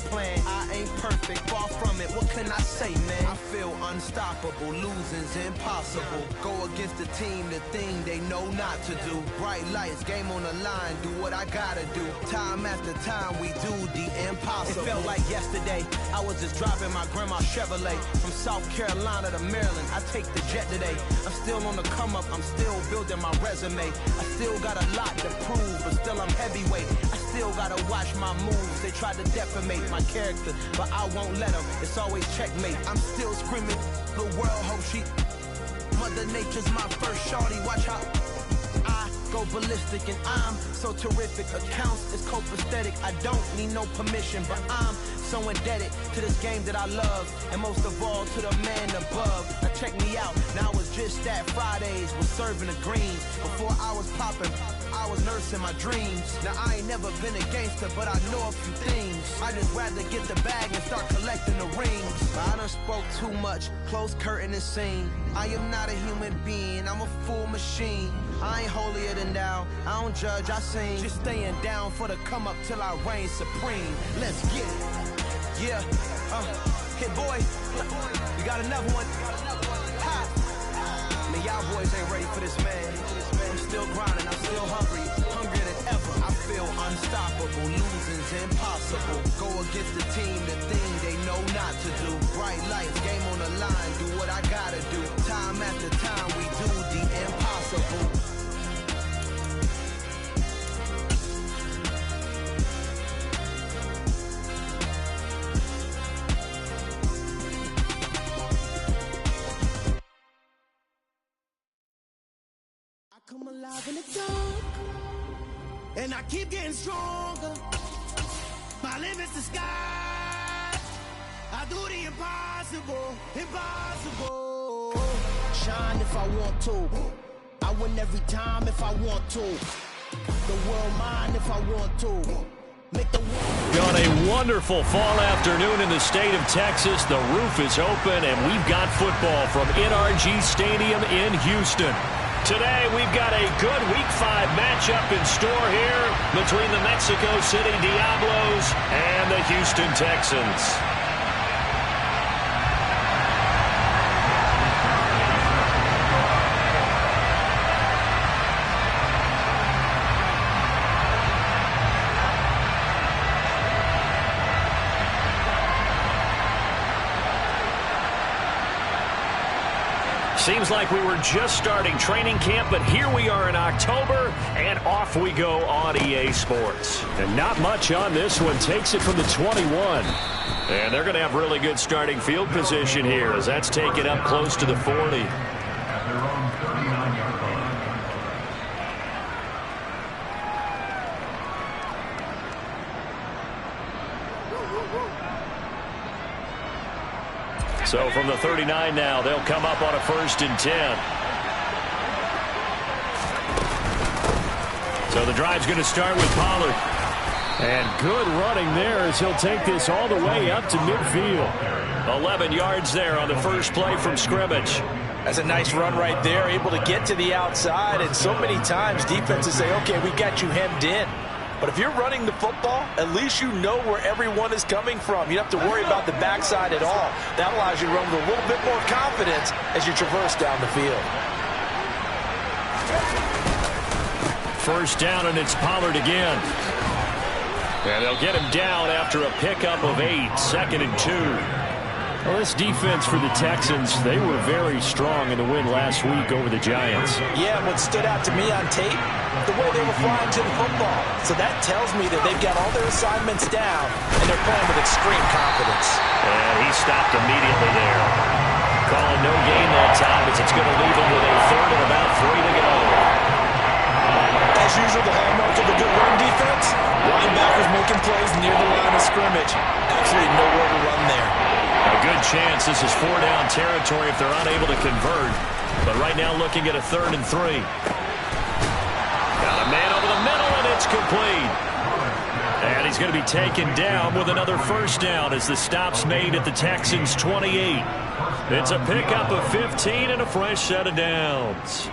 plan. I ain't perfect, far from it, what can I say, man? I feel unstoppable, losing's impossible. Go against the team, the thing they know not to do. Bright lights, game on the line, do what I gotta do. Time after time, we do the impossible. It felt like yesterday, I was just driving my grandma's Chevrolet. From South Carolina to Maryland, I take the jet today. I'm still on the come up, I'm still building my resume. I still got a lot to prove, but still I'm heavyweight. I still gotta watch my moves. They tried to defamate my character, but I won't let them. It's always checkmate. I'm still screaming, the world hope she. Mother Nature's my first shorty, watch how I go ballistic, and I'm so terrific. Accounts is copacetic, I don't need no permission, but I'm so indebted to this game that I love, and most of all to the man above. Now check me out, now it's just that Fridays was serving the greens. Before I was popping, I was nursing my dreams. Now I ain't never been a gangster, but I know a few things. I just rather get the bag and start collecting the rings. I done spoke too much, close curtain and scene. I am not a human being, I'm a full machine. I ain't holier than thou, I don't judge, I sing. Just staying down for the come up till I reign supreme. Let's get it. Yeah, hit boy, you got another one. Ha. Man, y'all boys ain't ready for this, man. I'm still grinding, I'm still hungry, hungrier than ever. I feel unstoppable, losing's impossible. Go against the team, the thing they know not to do. Bright lights, game on the line, do what I gotta do. Time after time, we do the impossible. Come alive in the dark, and I keep getting stronger. My limit's the sky. I do the impossible, impossible. Shine if I want to. I win every time if I want to. The world mine if I want to. Make the world. Got a wonderful fall afternoon in the state of Texas. The roof is open, and we've got football from NRG Stadium in Houston. Today, we've got a good Week 5 matchup in store here between the Mexico City Diablos and the Houston Texans. Seems like we were just starting training camp, but here we are in October, and off we go on EA Sports. And not much on this one. Takes it from the 21. And they're going to have really good starting field position here as that's taken up close to the 40. So from the 39 now, they'll come up on a 1st and 10. So the drive's going to start with Pollard. And good running there as he'll take this all the way up to midfield. 11 yards there on the first play from scrimmage. That's a nice run right there, able to get to the outside. And so many times defenses say, okay, we got you hemmed in. But if you're running the football, at least you know where everyone is coming from. You don't have to worry about the backside at all. That allows you to run with a little bit more confidence as you traverse down the field. First down, and it's Pollard again. And they'll get him down after a pickup of 8, 2nd and 2. Well, this defense for the Texans, they were very strong in the win last week over the Giants. Yeah, what stood out to me on tape, the way they were flying to the football. So that tells me that they've got all their assignments down, and they're playing with extreme confidence. And he stopped immediately there. Calling no gain that time as it's going to leave him with a 3rd and about 3 to go. As usual, the hallmark of a good run defense, linebackers making plays near the line of scrimmage. Absolutely nowhere to run there. A good chance this is 4-down territory if they're unable to convert. But right now looking at a 3rd and 3. Got a man over the middle, and it's complete. And he's going to be taken down with another 1st down as the stop's made at the Texans' 28. It's a pickup of 15 and a fresh set of downs.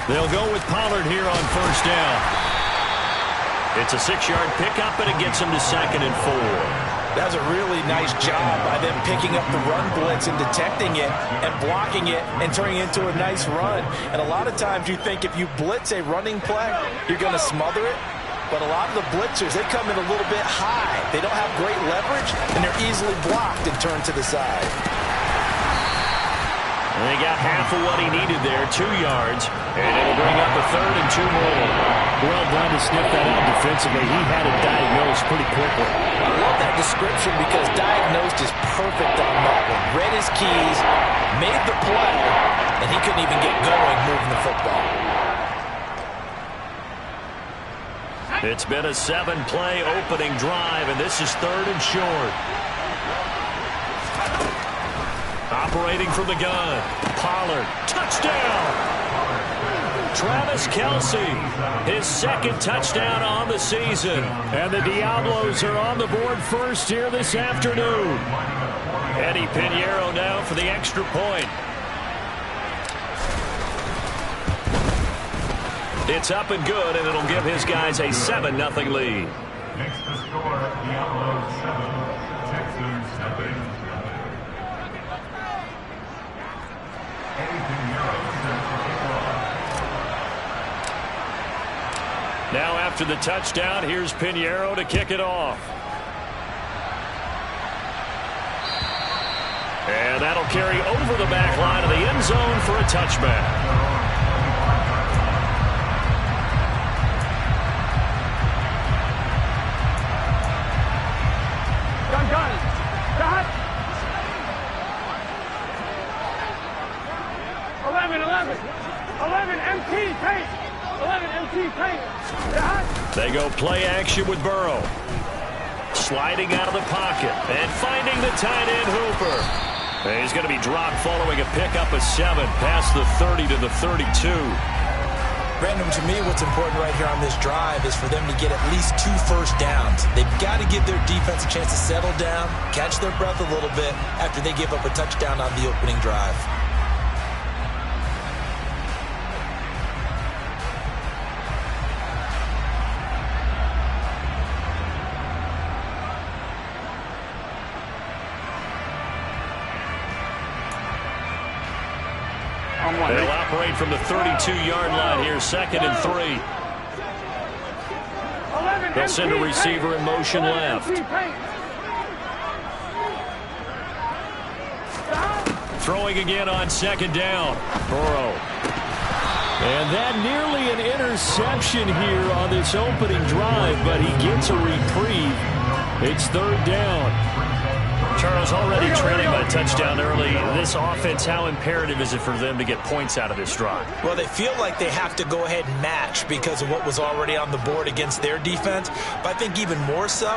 They'll go with Pollard here on first down. It's a 6-yard pickup, and it gets him to 2nd and 4. That was a really nice job by them picking up the run blitz and detecting it and blocking it and turning it into a nice run. And a lot of times you think if you blitz a running play, you're going to smother it. But a lot of the blitzers, they come in a little bit high. They don't have great leverage, and they're easily blocked and turned to the side. And they got half of what he needed there, 2 yards. And it'll bring up a 3rd and 2 more. Well done to sniff that out defensively. He had it diagnosed pretty quickly. I love that description because diagnosed is perfect on that one. Read his keys, made the play, and he couldn't even get going moving the football. It's been a 7-play opening drive, and this is 3rd and short. Operating from the gun, Pollard, touchdown! Travis Kelce, his 2nd touchdown on the season. And the Diablos are on the board first here this afternoon. Eddie Pinheiro now for the extra point. It's up and good, and it'll give his guys a 7-0 lead. Next to score, Diablos 7, Texans 7. Eddie Pinheiro set for kickoff. Now after the touchdown, here's Pinheiro to kick it off. And that'll carry over the back line of the end zone for a touchback. They go play action with Burrow. Sliding out of the pocket and finding the tight end Hooper. And he's going to be dropped following a pickup of 7 past the 30 to the 32. Brandon, to me, what's important right here on this drive is for them to get at least 2 first downs. They've got to give their defense a chance to settle down, catch their breath a little bit after they give up a touchdown on the opening drive. They'll operate from the 32-yard line here, 2nd and 3. They'll send a receiver in motion left. Throwing again on 2nd down. Burrow. And that nearly an interception here on this opening drive, but he gets a reprieve. It's 3rd down. Charles, already trailing by a touchdown early. This offense, how imperative is it for them to get points out of this drive? Well, they feel like they have to go ahead and match because of what was already on the board against their defense. But I think even more so,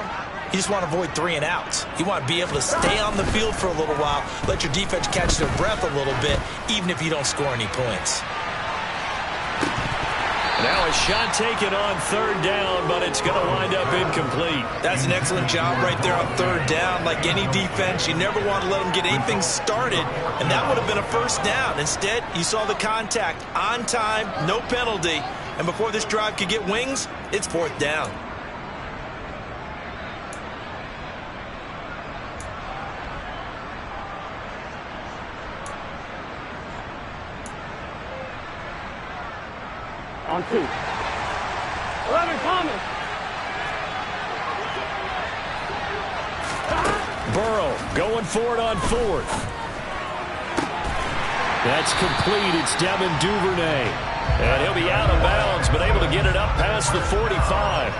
you just want to avoid 3 and outs. You want to be able to stay on the field for a little while, let your defense catch their breath a little bit, even if you don't score any points. Now a shot taken on 3rd down, but it's going to wind up incomplete. That's an excellent job right there on 3rd down. Like any defense, you never want to let them get anything started, and that would have been a first down. Instead, you saw the contact on time, no penalty, and before this drive could get wings, it's 4th down. On 2. 11 Thomas. Burrow going for it on 4th. That's complete. It's Devin Duvernay. And he'll be out of bounds, but able to get it up past the 45.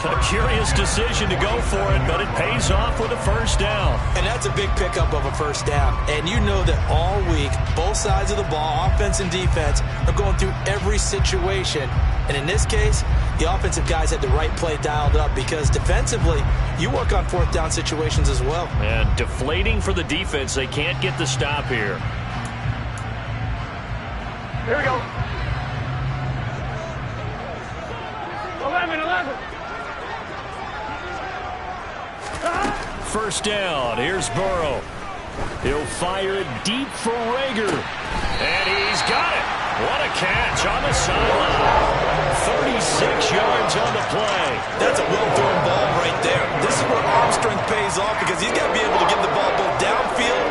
A curious decision to go for it, but it pays off with a first down. And that's a big pickup of a first down. And you know that all week, both sides of the ball, offense and defense, are going through every situation. And in this case, the offensive guys had the right play dialed up because defensively, you work on 4th down situations as well. And deflating for the defense. They can't get the stop here. Here we go. 11. First down. Here's Burrow. He'll fire it deep for Rager. And he's got it. What a catch on the sideline. 36 yards on the play. That's a well-thrown ball right there. This is where arm strength pays off because he's got to be able to get the ball both downfield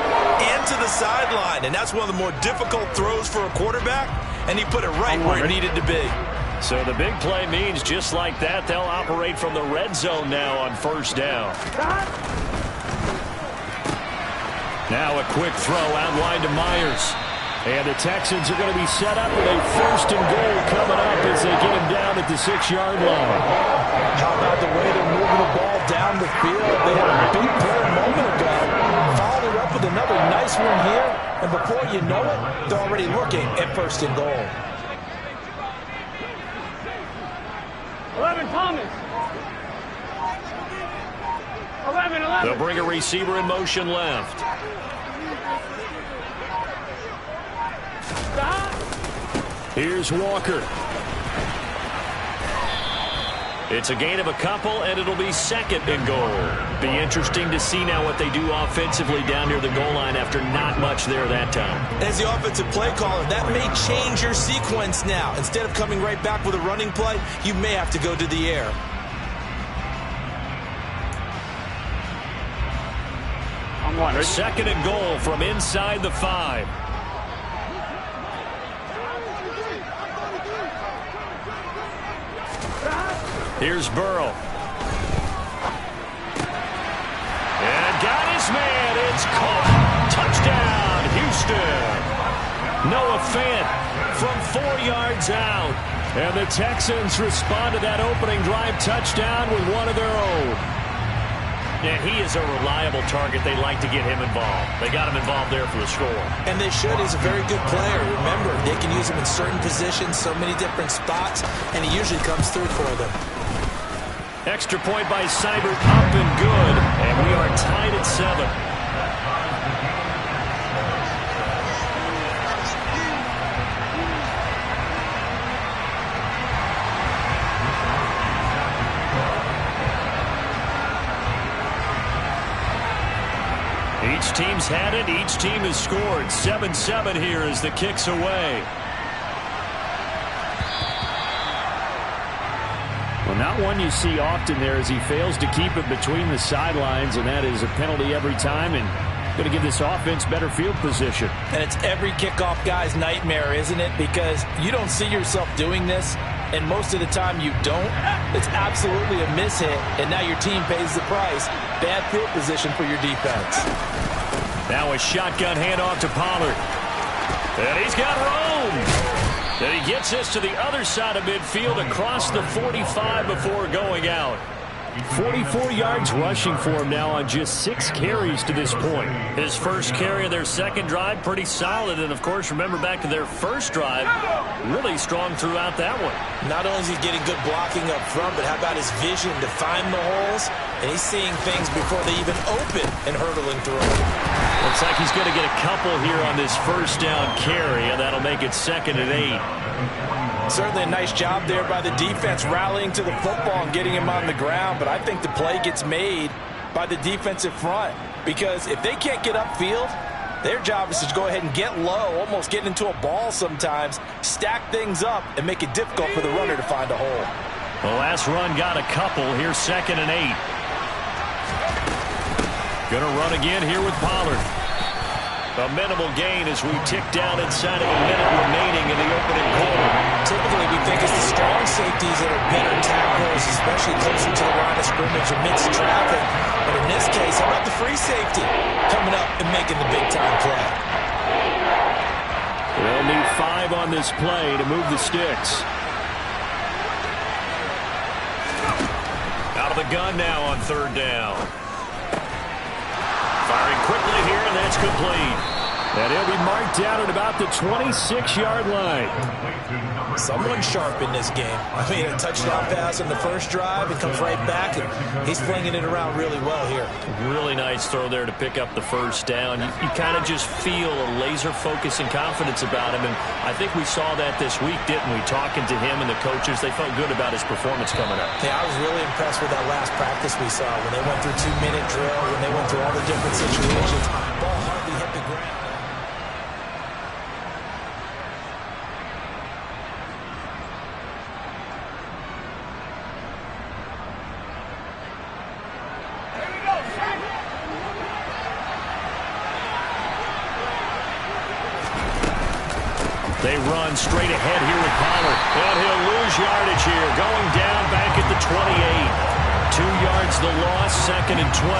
and to the sideline. And that's one of the more difficult throws for a quarterback. And he put it right where it needed to be. So the big play means just like that, they'll operate from the red zone now on first down. Now a quick throw out wide to Myers. And the Texans are going to be set up with a first and goal coming up as they get him down at the 6-yard line. How about the way they're moving the ball down the field? They had a big play a moment ago. Followed it up with another nice one here. And before you know it, they're already looking at first and goal. 11, Thomas. 11. They'll bring a receiver in motion left. Here's Walker. It's a gain of a couple, and it'll be second and goal. Be interesting to see now what they do offensively down near the goal line after not much there that time. As the offensive play caller, that may change your sequence now. Instead of coming right back with a running play, you may have to go to the air. Second and goal from inside the 5. Here's Burrow. And got his man. It's caught. Touchdown, Houston. Noah Fant from 4 yards out. And the Texans respond to that opening drive touchdown with one of their own. Yeah, he is a reliable target. They like to get him involved. They got him involved there for the score. And they should. He's a very good player. Remember, they can use him in certain positions, so many different spots, and he usually comes through for them. Extra point by Seibert, up and good. And we are tied at 7. Each team's had it. Each team has scored. 7-7 here as the kick's away. Well, not one you see often there as he fails to keep it between the sidelines, and that is a penalty every time and going to give this offense better field position. And it's every kickoff guy's nightmare, isn't it? Because you don't see yourself doing this, and most of the time you don't. It's absolutely a mishit, and now your team pays the price. Bad field position for your defense. Now a shotgun handoff to Pollard. And he's got room. And he gets this to the other side of midfield across the 45 before going out. 44 yards rushing for him now on just 6 carries to this point. His first carry of their second drive, pretty solid. And, of course, remember back to their first drive, really strong throughout that one. Not only is he getting good blocking up front, but how about his vision to find the holes? And he's seeing things before they even open and hurdling through them. Looks like he's going to get a couple here on this first down carry, and that'll make it 2nd and 8. Certainly a nice job there by the defense rallying to the football and getting him on the ground, but I think the play gets made by the defensive front because if they can't get upfield, their job is to go ahead and get low, almost get into a ball sometimes, stack things up, and make it difficult for the runner to find a hole. The last run got a couple. Here's 2nd and 8. Going to run again here with Pollard. A minimal gain as we tick down inside of a minute remaining in the opening quarter. Typically, we think it's the strong safeties that are better tacklers, especially closer to the line of scrimmage amidst traffic. But in this case, how about the free safety coming up and making the big-time play? They'll need 5 on this play to move the sticks. Out of the gun now on 3rd down. Firing quickly here, and that's complete. And he'll be marked down at about the 26-yard line. Someone sharp in this game. I mean, a touchdown pass on the first drive, it comes right back, and he's flinging it around really well here. Really nice throw there to pick up the first down. You kind of just feel a laser focus and confidence about him, and I think we saw that this week, didn't we? Talking to him and the coaches, they felt good about his performance coming up. Yeah, I was really impressed with that last practice we saw when they went through 2-minute drill, when they went through all the different situations. Ball hardly hit the ground. They run straight ahead here with Pollard. And he'll lose yardage here. Going down back at the 28. 2 yards the loss, 2nd and 12.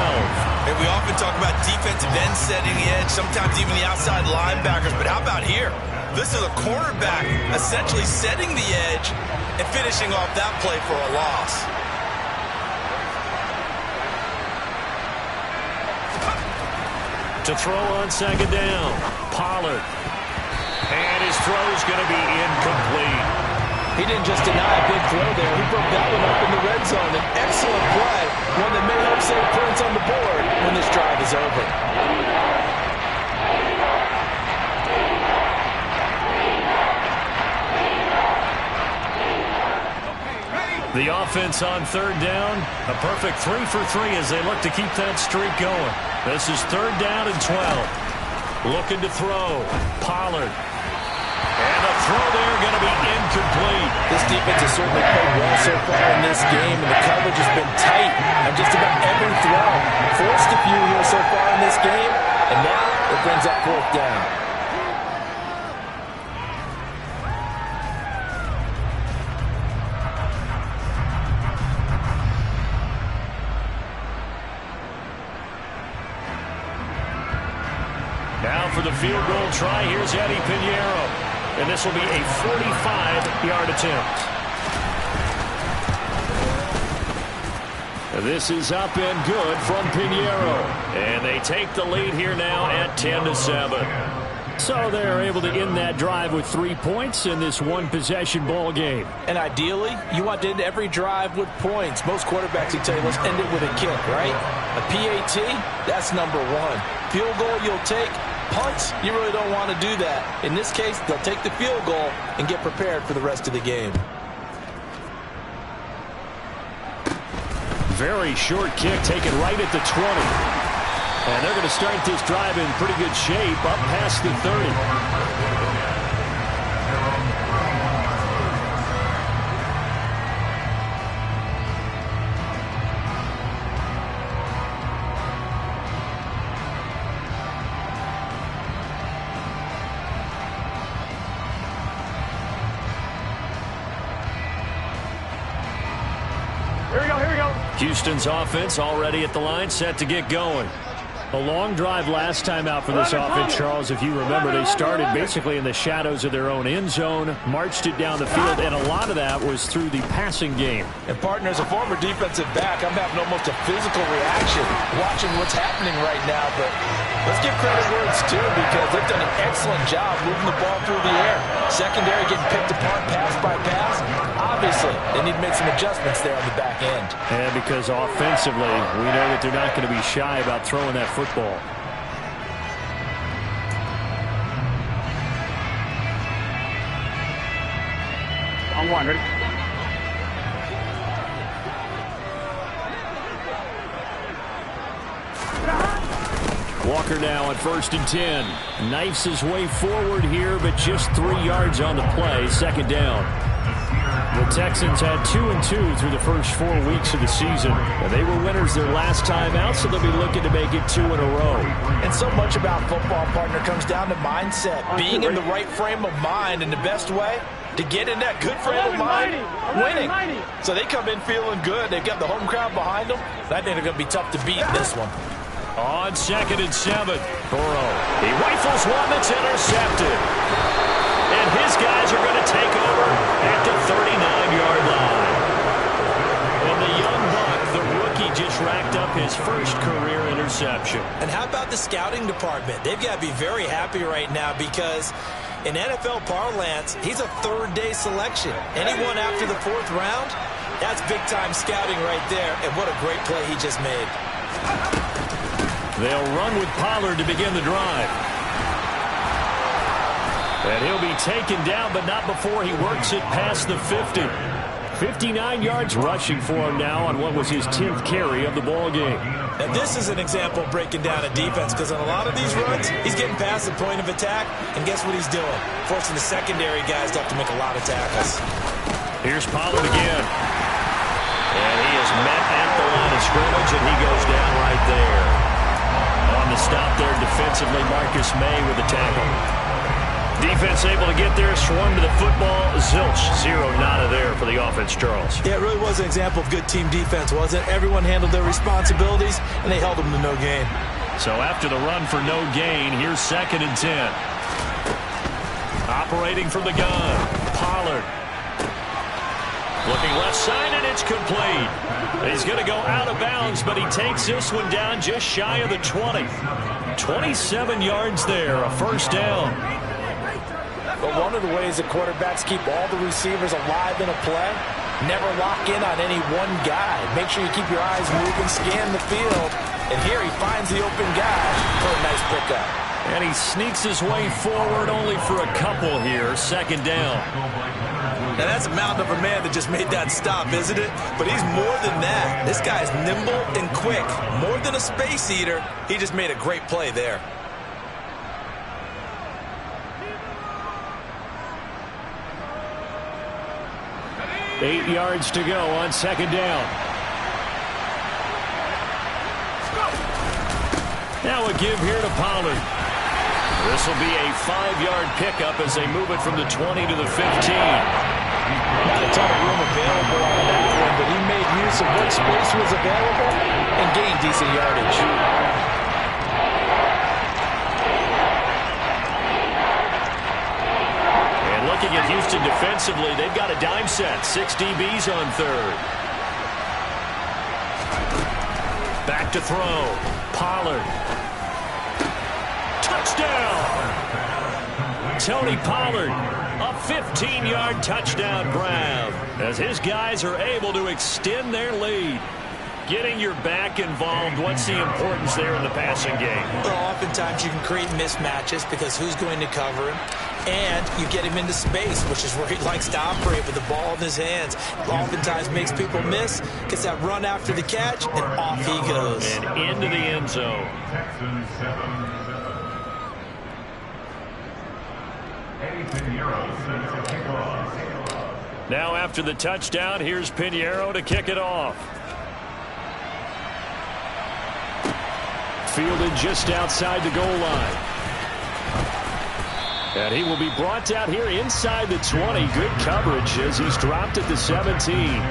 And we often talk about defensive ends setting the edge, sometimes even the outside linebackers. But how about here? This is a cornerback essentially setting the edge and finishing off that play for a loss. To throw on 2nd down, Pollard. And his throw's going to be incomplete. He didn't just deny a big throw there. He broke that one up in the red zone. An excellent play, one that may help save points on the board when this drive is over. The offense on 3rd down, a perfect 3 for 3 as they look to keep that streak going. This is 3rd down and 12. Looking to throw, Pollard. And the throw there going to be incomplete. This defense has certainly played well so far in this game, and the coverage has been tight on just about every throw. Forced a few here so far in this game, and now it brings up 4th down. Now for the field goal try, here's Eddie Pinheiro. And this will be a 45-yard attempt. This is up and good from Pinheiro. And they take the lead here now at 10-7. So they're able to end that drive with 3 points in this one-possession ball game. And ideally, you want to end every drive with points. Most quarterbacks will tell you, let's end it with a kick, right? A PAT, that's number 1. Field goal you'll take. Punts, you really don't want to do that. In this case, they'll take the field goal and get prepared for the rest of the game. Very short kick taken right at the 20. And they're going to start this drive in pretty good shape up past the 30. Houston's offense already at the line, set to get going. A long drive last time out for this offense, Charles. If you remember, they started basically in the shadows of their own end zone, marched it down the field, and a lot of that was through the passing game. And, partner, as a former defensive back, I'm having almost a physical reaction watching what's happening right now. But let's give credit where it's due, because they've done an excellent job moving the ball through the air. Secondary getting picked apart pass by pass. Obviously, they need to make some adjustments there on the back end. And because offensively, we know that they're not going to be shy about throwing that football. On 1, ready? Walker now on 1st and 10. Knifes his way forward here, but just 3 yards on the play. 2nd down. The Texans had 2-2 through the first 4 weeks of the season. They were winners their last time out, so they'll be looking to make it 2 in a row. And so much about football, partner, comes down to mindset. Being in the right frame of mind, and the best way to get in that good frame of mind, winning. So they come in feeling good. They've got the home crowd behind them. I think they're going to be tough to beat in this one. On 2nd and 7, Burrow. He rifles one that's intercepted. And his guys are going to take over at the 39-yard line. And the young buck, the rookie, just racked up his first career interception. And how about the scouting department? They've got to be very happy right now, because in NFL parlance, he's a third-day selection. Anyone after the 4th round, that's big-time scouting right there. And what a great play he just made. They'll run with Pollard to begin the drive. And he'll be taken down, but not before he works it past the 50. 59 yards rushing for him now on what was his 10th carry of the ball game. And this is an example of breaking down a defense, because on a lot of these runs, he's getting past the point of attack, and guess what he's doing? Forcing the secondary guys to have to make a lot of tackles. Here's Pollard again. And he is met at the line of scrimmage, and he goes down right there. On the stop there defensively, Marcus May with the tackle. Defense able to get there, swarm to the football. Zilch, zero, nada there for the offense, Charles. Yeah, it really was an example of good team defense, wasn't it? Everyone handled their responsibilities, and they held them to no gain. So after the run for no gain, here's 2nd and 10. Operating from the gun, Pollard. Looking left side, and it's complete. He's going to go out of bounds, but he takes this one down just shy of the 20. 27 yards there, a first down. But one of the ways that quarterbacks keep all the receivers alive in a play, never lock in on any one guy. Make sure you keep your eyes moving, scan the field. And here he finds the open guy for a nice pickup. And he sneaks his way forward only for a couple here. 2nd down. Now that's a mountain of a man that just made that stop, isn't it? But he's more than that. This guy's nimble and quick. More than a space eater, he just made a great play there. Eight yards to go on 2nd down. Now a give here to Pollard. This will be a 5-yard pickup as they move it from the 20 to the 15. Not a ton of room available on that one, but he made use of what space was available and gained decent yardage. And looking at Houston defensively, they've got a dime set. 6 DBs on 3rd. Back to throw. Pollard. Touchdown! Tony Pollard, a 15-yard touchdown grab as his guys are able to extend their lead. Getting your back involved, what's the importance there in the passing game? Well, oftentimes you can create mismatches because who's going to cover him? And you get him into space, which is where he likes to operate with the ball in his hands. Oftentimes makes people miss, gets that run after the catch, and off he goes. And into the end zone. Texans 7-7. Eddie Pinheiro sets the kickoff. Now after the touchdown, here's Pinheiro to kick it off. Fielded just outside the goal line. And he will be brought down here inside the 20. Good coverage as he's dropped at the 17.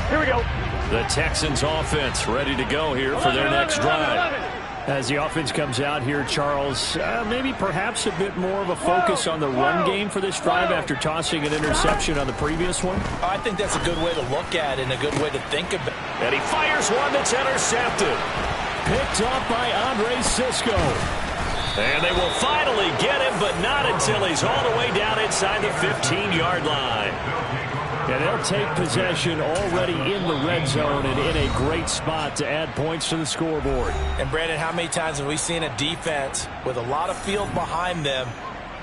Here we go. The Texans offense ready to go here for their next drive. As the offense comes out here, Charles, maybe perhaps a bit more of a focus on the run game for this drive after tossing an interception on the previous one? I think that's a good way to look at it and a good way to think about it. And he fires one that's intercepted. Picked up by Andre Cisco. And they will finally get him, but not until he's all the way down inside the 15-yard line. And they'll take possession already in the red zone and in a great spot to add points to the scoreboard. And, Brandon, how many times have we seen a defense with a lot of field behind them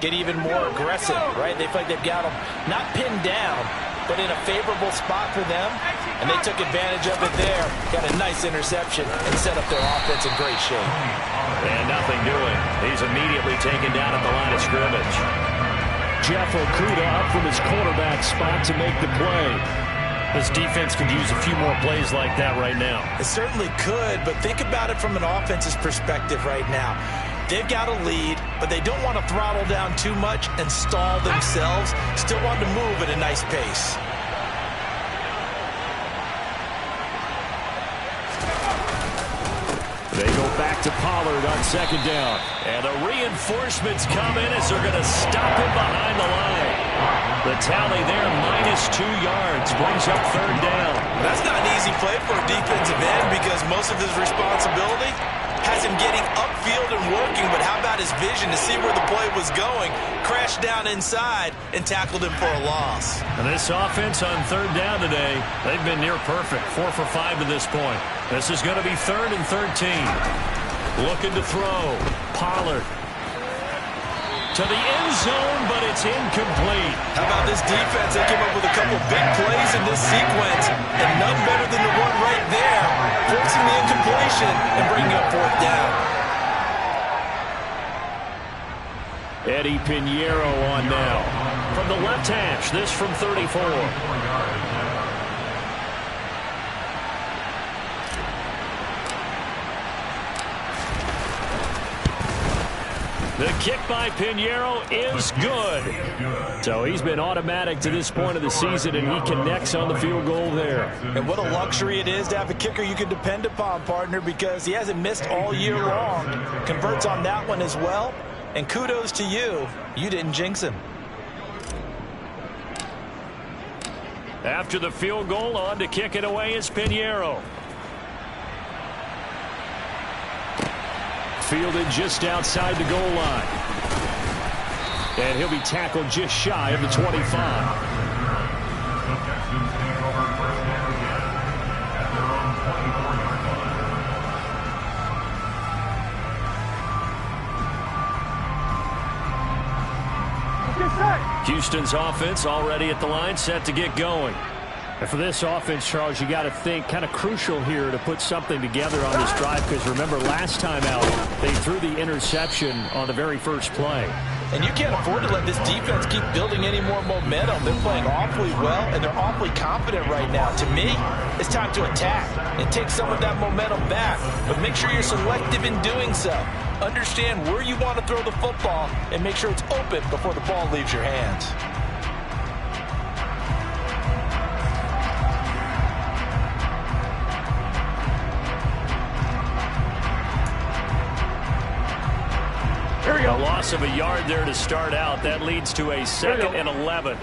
get even more aggressive, right? They feel like they've got them not pinned down, but in a favorable spot for them, and they took advantage of it there, got a nice interception, and set up their offense in great shape. And nothing doing. He's immediately taken down at the line of scrimmage. Jeff Okudah up from his quarterback spot to make the play. This defense could use a few more plays like that right now. It certainly could, but think about it from an offense's perspective right now. They've got a lead, but they don't want to throttle down too much and stall themselves. Still want to move at a nice pace. They go back to Pollard on 2nd down. And the reinforcements come in as they're going to stop him behind the line. The tally there, -2 yards, brings up 3rd down. That's not an easy play for a defensive end because most of his responsibility has him getting upfield and working, but how about his vision to see where the play was going, crashed down inside, and tackled him for a loss. And this offense on 3rd down today, they've been near perfect, 4 for 5 to this point. This is going to be 3rd and 13. Looking to throw. Pollard. To the end zone, but it's incomplete. How about this defense? They came up with a couple big plays in this sequence, and none better than the one right there, forcing the incompletion and bringing up 4th down. Eddie Pinheiro on now. From the left hash, this from 34. The kick by Pinheiro is good. So he's been automatic to this point of the season, and he connects on the field goal there. And what a luxury it is to have a kicker you can depend upon, partner, because he hasn't missed all year long. Converts on that one as well. And kudos to you. You didn't jinx him. After the field goal, on to kick it away is Pinheiro. Fielded just outside the goal line. And he'll be tackled just shy of the 25. The Texans take over first down again at their own 24-yard line. Houston's offense already at the line, set to get going. And for this offense, Charles, you got to think kind of crucial here to put something together on this drive, because remember last time out they threw the interception on the very first play. And you can't afford to let this defense keep building any more momentum. They're playing awfully well, and they're awfully confident right now. To me, it's time to attack and take some of that momentum back. But make sure you're selective in doing so. Understand where you want to throw the football and make sure it's open before the ball leaves your hands. A loss of a yard there to start out. That leads to a 2nd and 11.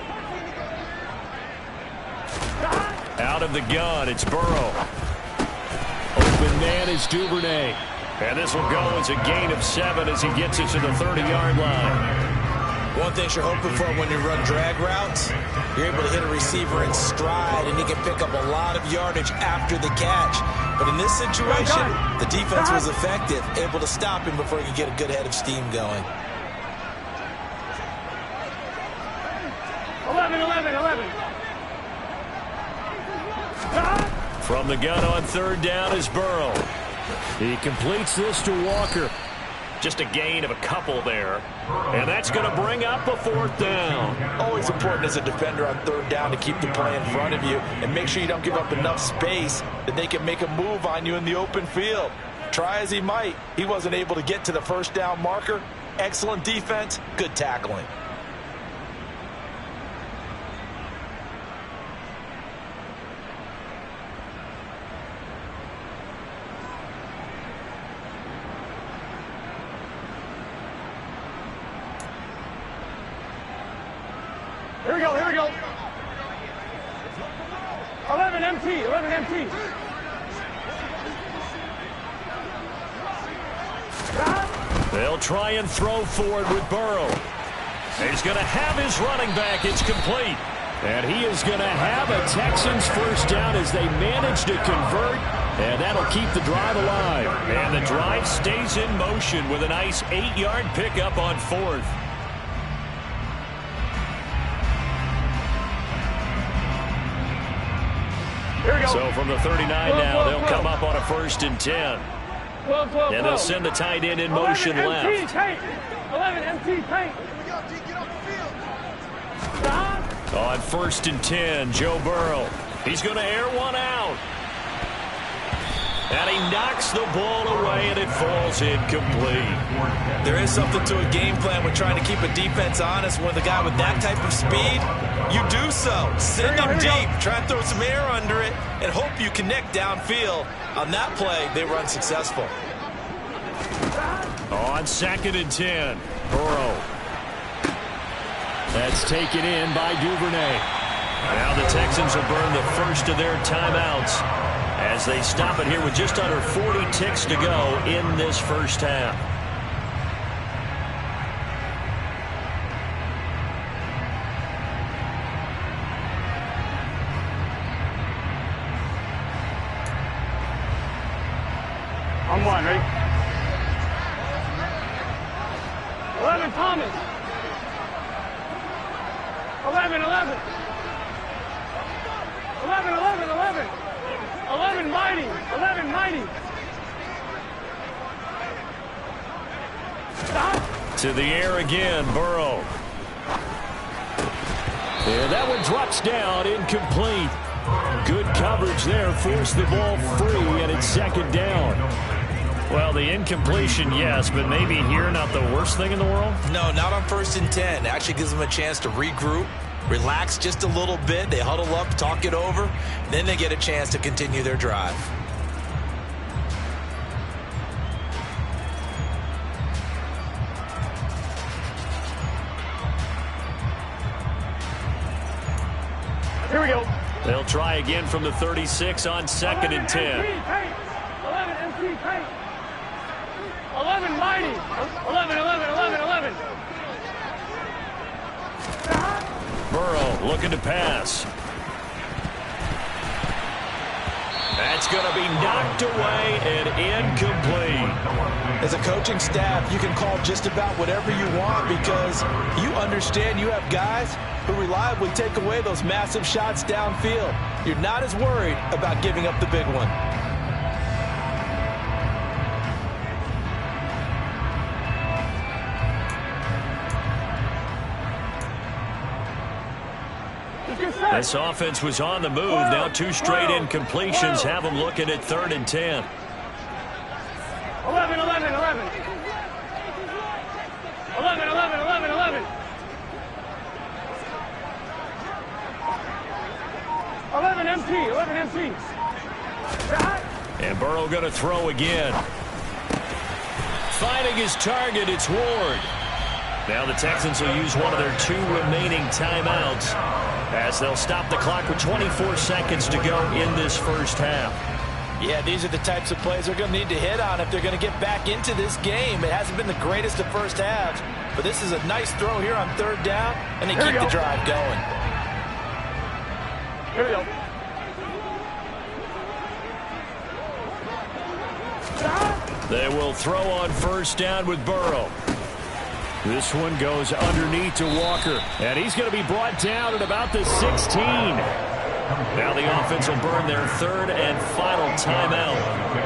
Out of the gun, it's Burrow. Open man is Duvernay. And this will go as a gain of 7 as he gets it to the 30-yard line. One thing you're hoping for when you run drag routes, you're able to hit a receiver in stride, and he can pick up a lot of yardage after the catch. But in this situation, the defense was effective, able to stop him before he could get a good head of steam going. 11. From the gun on 3rd down is Burrow. He completes this to Walker. Just a gain of a couple there. And that's going to bring up a 4th down. Always important as a defender on 3rd down to keep the play in front of you and make sure you don't give up enough space that they can make a move on you in the open field. Try as he might, he wasn't able to get to the 1st down marker. Excellent defense, good tackling. Here we go. 11 MT. They'll try and throw forward with Burrow. He's going to have his running back. It's complete. And he is going to have a Texans 1st down as they manage to convert. And that'll keep the drive alive. And the drive stays in motion with a nice 8-yard pickup on 4th. So from the 39 now, they'll come up on a 1st and 10. And they'll send the tight end in motion left. 11 MT tank. On 1st and 10, Joe Burrow. He's going to air one out. And he knocks the ball away, and it falls incomplete. There is something to a game plan with trying to keep a defense honest. When the guy with that type of speed, you do so. Send him deep, try and throw some air under it, and hope you connect downfield. On that play, they were unsuccessful. On 2nd and 10, Burrow. That's taken in by Duvernay. Now the Texans will burn the first of their timeouts as they stop it here with just under 40 ticks to go in this 1st half. On 1, ready? 11 Thomas. 11. 11 Mighty. 11 Mighty. Stop. To the air again, Burrow. And that one drops down, incomplete. Good coverage there, forced the ball free, and it's second down. Well, the incompletion, yes, but maybe here not the worst thing in the world? No, not on 1st and 10. Actually gives them a chance to regroup, relax just a little bit. They huddle up, talk it over, then they get a chance to continue their drive. Here we go. They'll try again from the 36 on 2nd and 10. 11 MC paint. 11 mighty. 11. Burrow looking to pass. That's going to be knocked away and incomplete. As a coaching staff, you can call just about whatever you want because you understand you have guys who reliably take away those massive shots downfield. You're not as worried about giving up the big one. This offense was on the move. Now 2 straight incompletions have them looking at 3rd and 10. 11. 11 MC. And Burrow going to throw again. Finding his target, it's Ward. Now the Texans will use one of their 2 remaining timeouts as they'll stop the clock with 24 seconds to go in this first half. Yeah, these are the types of plays they're going to need to hit on if they're going to get back into this game. It hasn't been the greatest of first halves, but this is a nice throw here on 3rd down, and they keep the drive going. Here we go. They will throw on 1st down with Burrow. This one goes underneath to Walker, and he's going to be brought down at about the 16. Now the offense will burn their 3rd and final timeout.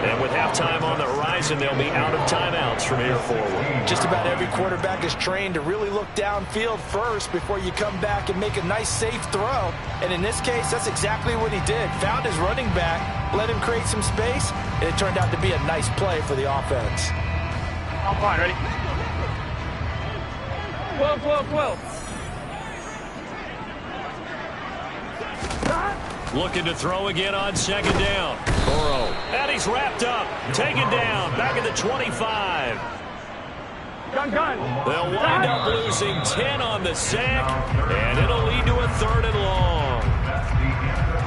And with halftime on the horizon, they'll be out of timeouts from here forward. Just about every quarterback is trained to really look downfield first before you come back and make a nice, safe throw. And in this case, that's exactly what he did. Found his running back, let him create some space, and it turned out to be a nice play for the offense. I'm fine, ready? 12. Looking to throw again on 2nd down. Burrow. And he's wrapped up. Taken down. Back at the 25. Gun. They'll wind up losing 10 on the sack, and it'll lead to a 3rd and long.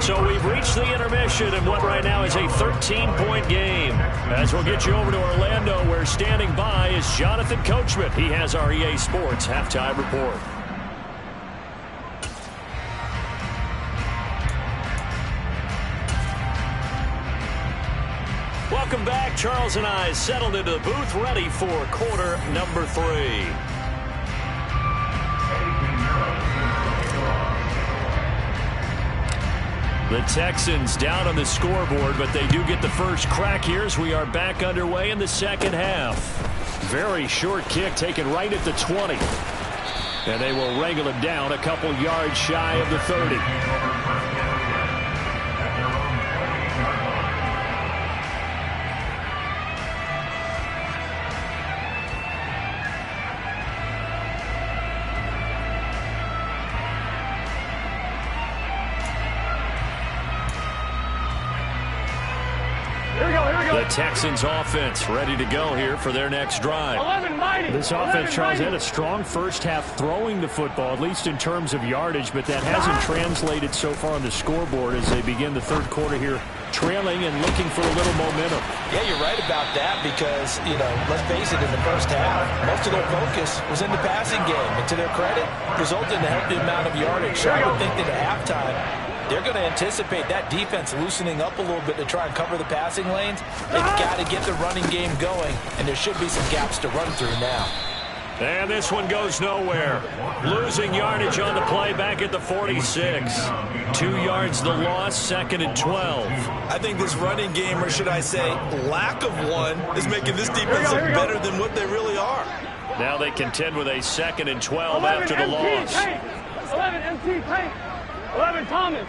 So we've reached the intermission in what right now is a 13-point game. As we'll get you over to Orlando, where standing by is Jonathan Coachman. He has our EA Sports halftime report. Welcome back. Charles and I settled into the booth, ready for quarter number 3. The Texans down on the scoreboard, but they do get the first crack here as we are back underway in the second half. Very short kick taken right at the 20. And they will wrangle him down a couple yards shy of the 30. The Texans offense ready to go here for their next drive. 11 mighty. This offense, Charles, had a strong first half throwing the football, at least in terms of yardage, but that hasn't translated so far on the scoreboard as they begin the 3rd quarter here, trailing and looking for a little momentum. Yeah, you're right about that because, let's face it, in the first half, most of their focus was in the passing game. And to their credit, resulted in a healthy amount of yardage. So I would think that at halftime, they're going to anticipate that defense loosening up a little bit to try and cover the passing lanes. They've got to get the running game going, and there should be some gaps to run through now. And this one goes nowhere. Losing yardage on the play back at the 46. 2 yards the loss, 2nd and 12. I think this running game, or should I say lack of one, is making this defense look better than what they really are. Now they contend with a 2nd and 12 11 after the MT, loss. Tank. 11 MT, Tank. 11 Thomas.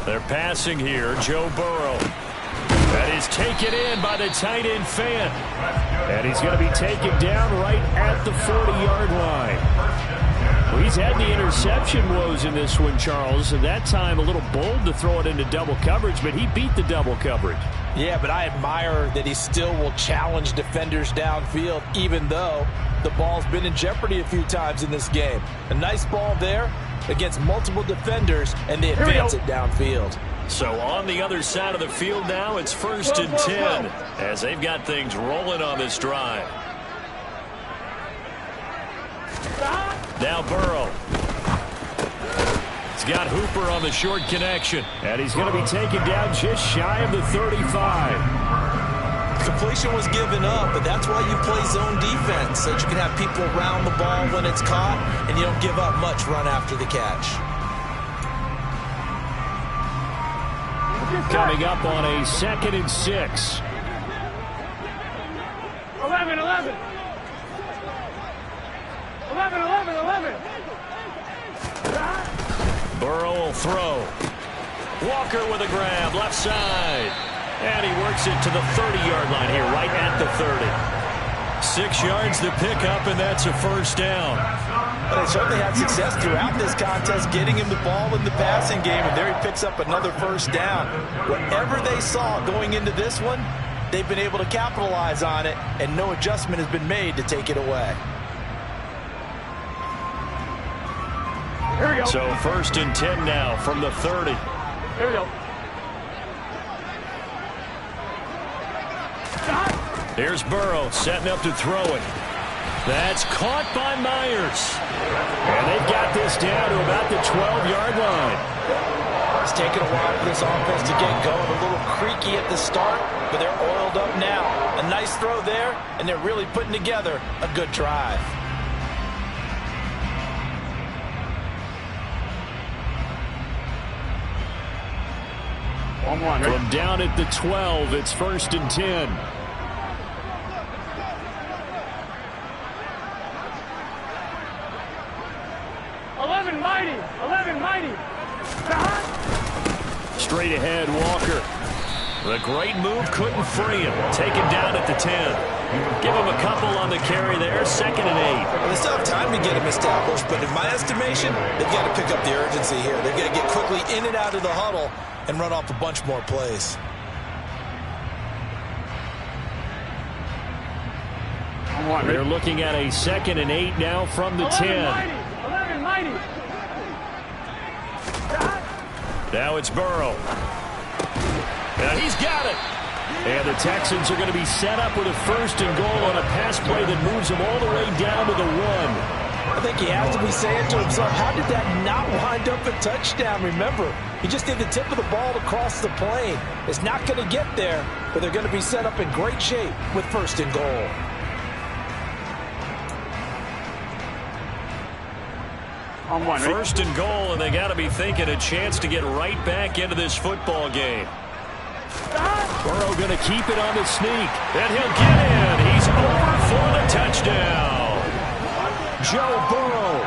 They're passing here. Joe Burrow. That is taken in by the tight end Fant. And he's going to be taken down right at the 40-yard line. Well, he's had the interception woes in this one, Charles. And that time a little bold to throw it into double coverage, but he beat the double coverage. Yeah, but I admire that he still will challenge defenders downfield, even though the ball's been in jeopardy a few times in this game. A nice ball there against multiple defenders, and they advance it downfield. So on the other side of the field now, it's 1st and 10 as they've got things rolling on this drive. Now Burrow. He's got Hooper on the short connection. And he's going to be taken down just shy of the 35. Completion was given up, but that's why you play zone defense, so that you can have people around the ball when it's caught, and you don't give up much run after the catch. Coming up on a 2nd and 6. 11, 11. 11, 11, 11. Burrow will throw. Walker with a grab, left side. And he works it to the 30-yard line here, right at the 30. 6 yards to pick up, and that's a 1st down. But they certainly had success throughout this contest, getting him the ball in the passing game, and there he picks up another 1st down. Whatever they saw going into this one, they've been able to capitalize on it, and no adjustment has been made to take it away. Here we go. So 1st and 10 now from the 30. Here we go. Here's Burrow setting up to throw it. That's caught by Myers. And they've got this down to about the 12-yard line. It's taken a while for this offense to get going. A little creaky at the start, but they're oiled up now. A nice throw there, and they're really putting together a good drive. From down at the 12, it's 1st and 10. 11 mighty. 11 mighty. Straight ahead, Walker. The great move couldn't free him. Taken down at the 10. Give him a couple on the carry there. 2nd and 8. Well, they still have time to get him established, but in my estimation, they've got to pick up the urgency here. They've got to get quickly in and out of the huddle and run off a bunch more plays. They're looking at a 2nd and 8 now from the 10. 11 mighty. Now it's Burrow. And he's got it. And the Texans are going to be set up with a 1st and goal on a pass play that moves them all the way down to the 1. I think he has to be saying to himself, how did that not wind up a touchdown? Remember, he just did the tip of the ball across the plane. It's not going to get there, but they're going to be set up in great shape with 1st and goal. On 1, ready? 1st and goal, and they got to be thinking a chance to get right back into this football game. Burrow going to keep it on the sneak. And he'll get in. He's over for the touchdown. Joe Burrow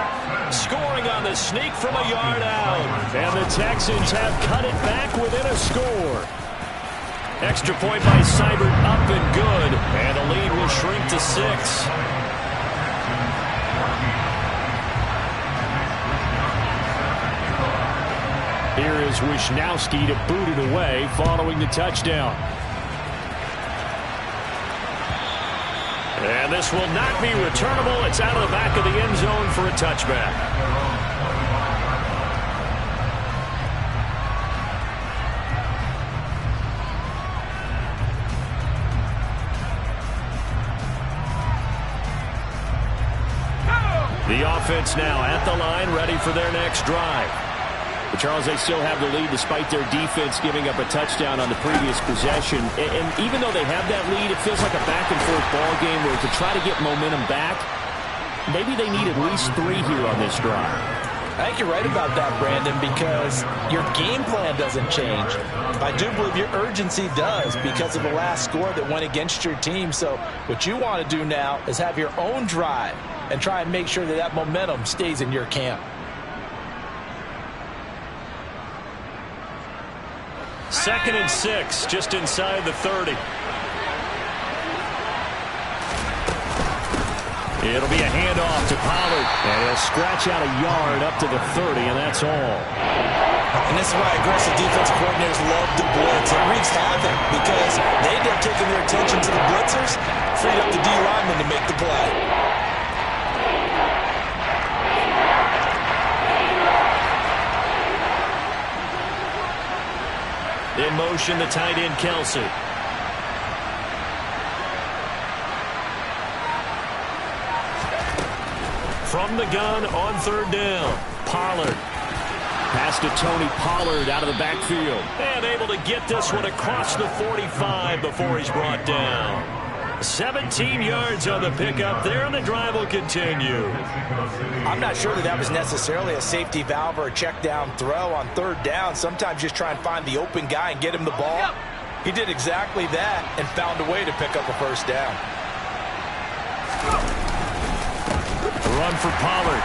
scoring on the sneak from a yard out. And the Texans have cut it back within a score. Extra point by Seibert, up and good. And the lead will shrink to 6. Here is Wisnowski to boot it away following the touchdown. And this will not be returnable. It's out of the back of the end zone for a touchback. The offense now at the line, ready for their next drive. But Charles, they still have the lead despite their defense giving up a touchdown on the previous possession. And even though they have that lead, it feels like a back-and-forth ball game where to try to get momentum back, maybe they need at least 3 here on this drive. I think you're right about that, Brandon, because your game plan doesn't change. I do believe your urgency does because of the last score that went against your team. So what you want to do now is have your own drive and try and make sure that that momentum stays in your camp. Second and 6, just inside the 30. It'll be a handoff to Pollard, and he'll scratch out a yard up to the 30, and that's all. And this is why aggressive defensive coordinators love to blitz. It wreaks havoc because they end up taking their attention to the blitzers, freed up the D lineman to make the play. In motion, the tight end, Kelsey. From the gun on third down, Pollard. Pass to Tony Pollard out of the backfield. And able to get this one across the 45 before he's brought down. 17 yards on the pickup there, and the drive will continue. I'm not sure that was necessarily a safety valve or a check down throw on third down. Sometimes just try and find the open guy and get him the ball. He did exactly that and found a way to pick up a first down. Run for Pollard.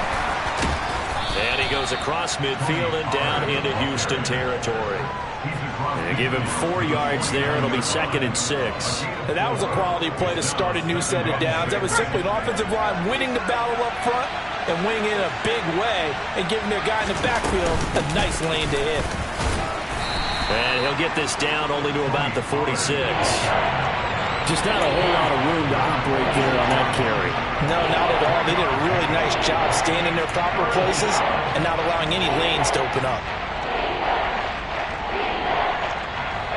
And he goes across midfield and down into Houston territory. And give him 4 yards there. It'll be second and 6. And that was a quality play to start a new set of downs. That was simply an offensive line winning the battle up front and winning it in a big way and giving their guy in the backfield a nice lane to hit. And he'll get this down only to about the 46. Just not a whole lot of room to operate there on that carry. No, not at all. They did a really nice job staying in their proper places and not allowing any lanes to open up.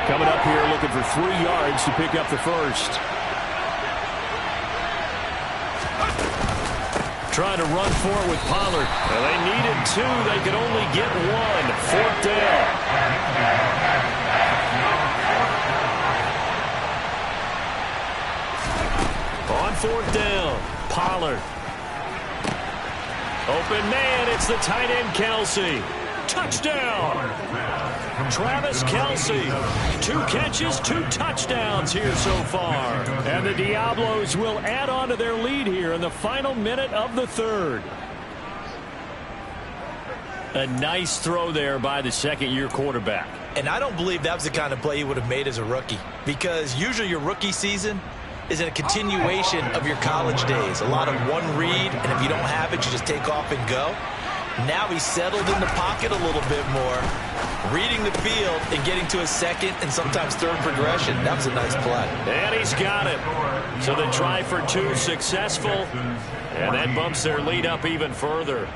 Coming up here looking for 3 yards to pick up the first. Trying to run for it with Pollard. Well, they needed 2. They could only get 1. Fourth down. On fourth down, Pollard. Open man, it's the tight end, Kelsey. Touchdown! Travis Kelsey. 2 catches, 2 touchdowns here so far. And the Diablos will add on to their lead here in the final minute of the third. A nice throw there by the second-year quarterback. And I don't believe that was the kind of play he would have made as a rookie, because usually your rookie season is a continuation of your college days. A lot of one read, and if you don't have it, you just take off and go. Now he's settled in the pocket a little bit more, reading the field and getting to a second and sometimes third progression. That was a nice play. And he's got it. So the try for 2 successful, and that bumps their lead up even further.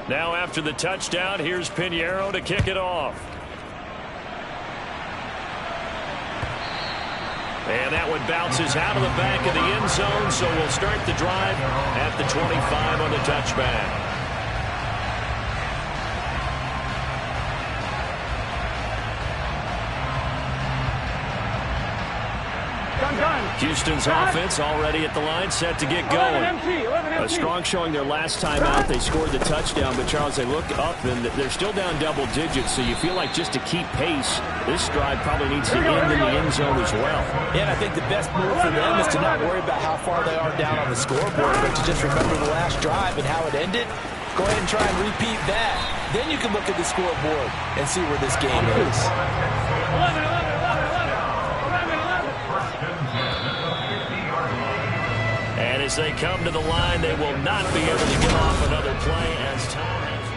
Now after the touchdown, here's Pinheiro to kick it off. And that one bounces out of the back of the end zone, so we'll start the drive at the 25 on the touchback. Houston's offense already at the line, set to get going. A strong showing their last time out. They scored the touchdown, but Charles, they look up and they're still down double digits, so you feel like just to keep pace, this drive probably needs to end in the end zone as well. Yeah, and I think the best move for them is to not worry about how far they are down on the scoreboard, but to just remember the last drive and how it ended. Go ahead and try and repeat that. Then you can look at the scoreboard and see where this game is. 11. And as they come to the line, they will not be able to get off another play as time has.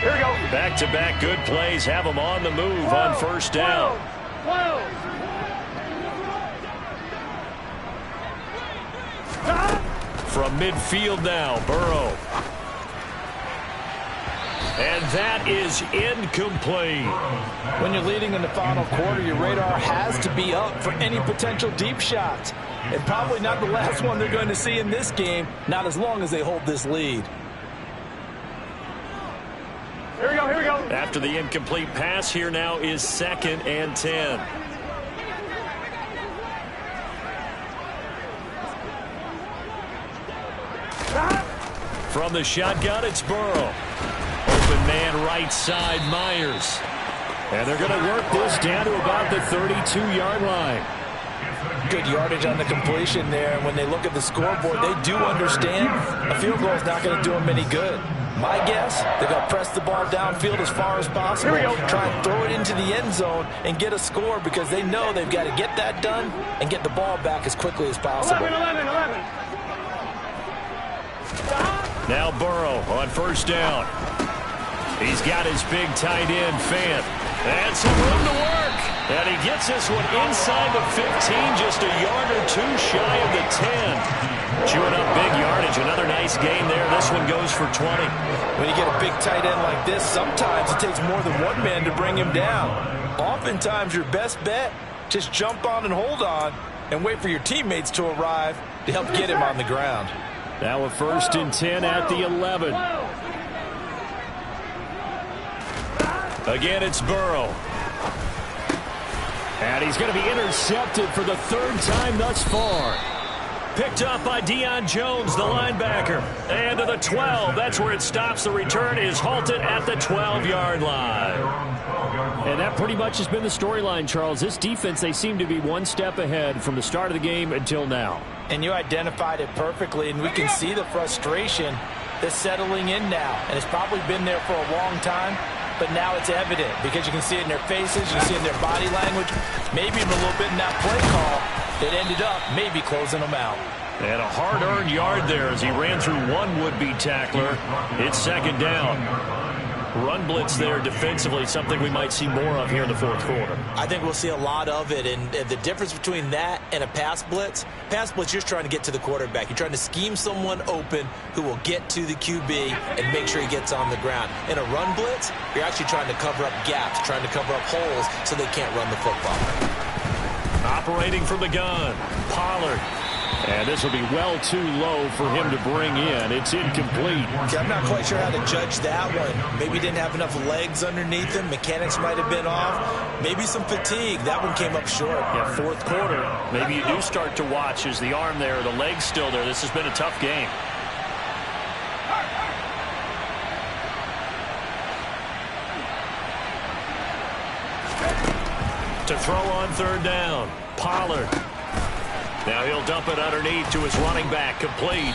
Here we go. Back-to-back good plays have them on the move on first down. 12. From midfield now, Burrow. And that is incomplete. When you're leading in the final quarter, your radar has to be up for any potential deep shots. and probably not the last one they're going to see in this game, not as long as they hold this lead. Here we go, here we go. After the incomplete pass, here now is 2nd and 10. From the shotgun, it's Burrow. Open man right side, Myers. And they're going to work this down to about the 32-yard line. Good yardage on the completion there. And when they look at the scoreboard, they do understand a field goal is not going to do them any good. My guess, they're going to press the ball downfield as far as possible. Try and throw it into the end zone and get a score because they know they've got to get that done and get the ball back as quickly as possible. 11. Now Burrow on 1st down. He's got his big tight end, Fant. And some room to work. And he gets this one inside the 15, just a yard or two shy of the 10. Chewing up big yardage. Another nice gain there. This one goes for 20. When you get a big tight end like this, sometimes it takes more than one man to bring him down. Oftentimes, your best bet, just jump on and hold on and wait for your teammates to arrive to help get him on the ground. Now a 1st and 10 at the 11. Again, it's Burrow. And he's going to be intercepted for the 3rd time thus far. Picked up by Deion Jones, the linebacker. And to the 12. That's where it stops. The return is halted at the 12-yard line. And that pretty much has been the storyline, Charles. This defense, they seem to be one step ahead from the start of the game until now. And you identified it perfectly, and we can see the frustration that's settling in now. And it's probably been there for a long time, but now it's evident because you can see it in their faces, you can see it in their body language, maybe even a little bit in that play call that ended up maybe closing them out. And a hard-earned yard there as he ran through one would-be tackler. It's 2nd down. Run blitz there defensively, something we might see more of here in the 4th quarter. I think we'll see a lot of it, and the difference between that and a pass blitz, you're just trying to get to the quarterback. You're trying to scheme someone open who will get to the QB and make sure he gets on the ground. In a run blitz, you're actually trying to cover up gaps, trying to cover up holes so they can't run the football. Operating from the gun, Pollard. And this will be well too low for him to bring in. It's incomplete. I'm not quite sure how to judge that one. Maybe he didn't have enough legs underneath him. Mechanics might have been off. Maybe some fatigue. That one came up short. Yeah, 4th quarter. Maybe you do start to watch. Is the arm there, the leg's still there? This has been a tough game. To throw on 3rd down, Pollard. Now he'll dump it underneath to his running back, complete.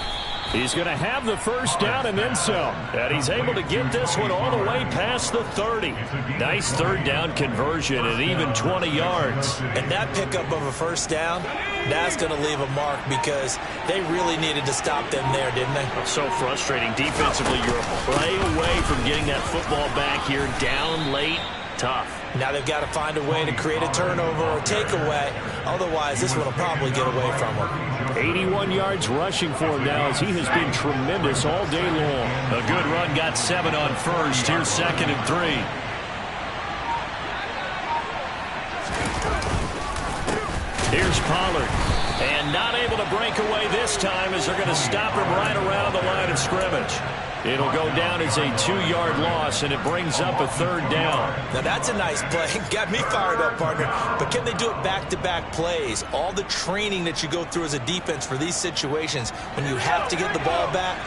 He's going to have the 1st down and then some. And he's able to get this one all the way past the 30. Nice 3rd down conversion and even 20 yards. And that pickup of a 1st down, that's going to leave a mark because they really needed to stop them there, didn't they? So frustrating. Defensively, you're a play away from getting that football back here down late. Tough. Now they've got to find a way to create a turnover or takeaway. Otherwise, this one will probably get away from them. 81 yards rushing for him now as he has been tremendous all day long. A good run, got 7 on 1st. Here's 2nd and 3. Here's Pollard. And not able to break away this time as they're going to stop him right around the line of scrimmage. It'll go down as a 2-yard loss, and it brings up a 3rd down. Now, that's a nice play. Got me fired up, partner. But can they do it back-to-back plays? All the training that you go through as a defense for these situations, when you have to get the ball back,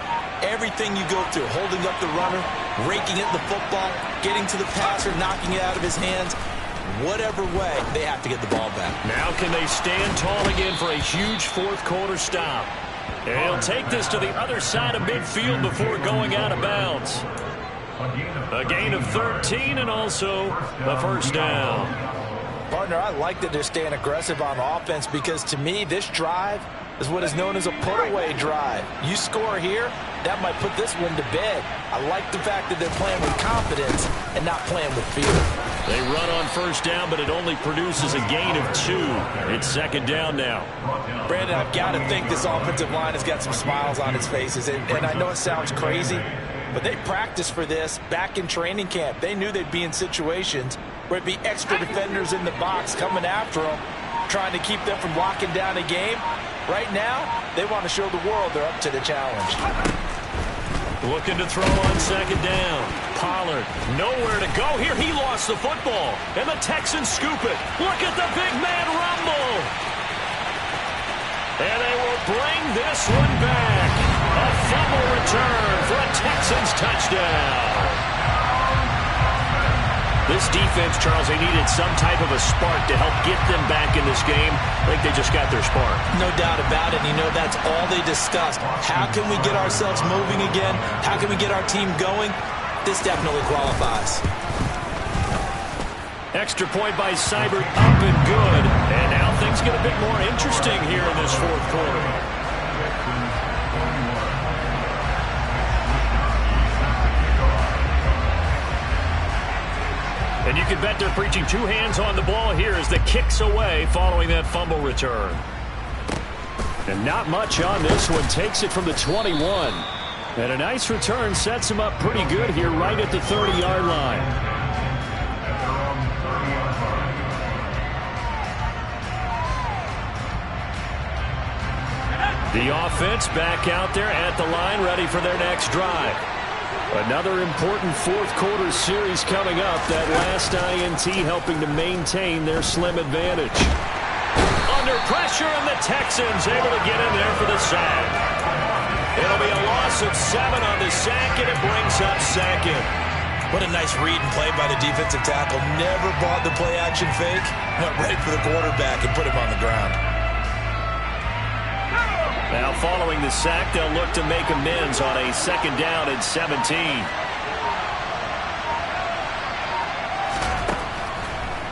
everything you go through, holding up the runner, raking at the football, getting to the passer, knocking it out of his hands, whatever way, they have to get the ball back. Now can they stand tall again for a huge 4th quarter stop? And he'll take this to the other side of midfield before going out of bounds. A gain of 13 and also a 1st down. Partner, I like that they're staying aggressive on offense because to me, this drive is what is known as a put-away drive. You score here, that might put this one to bed. I like the fact that they're playing with confidence and not playing with fear. They run on 1st down, but it only produces a gain of 2. It's 2nd down now. Brandon, I've got to think this offensive line has got some smiles on its faces. And I know it sounds crazy, but they practiced for this back in training camp. They knew they'd be in situations where it'd be extra defenders in the box coming after them, trying to keep them from locking down a game. Right now, they want to show the world they're up to the challenge. Looking to throw on second down. Pollard, nowhere to go here. He lost the football, and the Texans scoop it. Look at the big man rumble. And they will bring this one back. A fumble return for a Texans touchdown. This defense, Charles, they needed some type of a spark to help get them back in this game. I think they just got their spark. No doubt about it. You know, that's all they discussed. How can we get ourselves moving again? How can we get our team going? This definitely qualifies. Extra point by Seibert, up and good. And now things get a bit more interesting here in this fourth quarter. And you can bet they're preaching two hands on the ball here as the kick's away following that fumble return. And not much on this one. Takes it from the 21. And a nice return sets him up pretty good here right at the 30-yard line. The offense back out there at the line, ready for their next drive. Another important fourth quarter series coming up. That last INT helping to maintain their slim advantage. Under pressure, and the Texans able to get in there for the sack. It'll be a loss of 7 on the sack, and it brings up second. What a nice read and play by the defensive tackle. Never bought the play-action fake. Went right for the quarterback and put him on the ground. Now following the sack, they'll look to make amends on a second down and 17.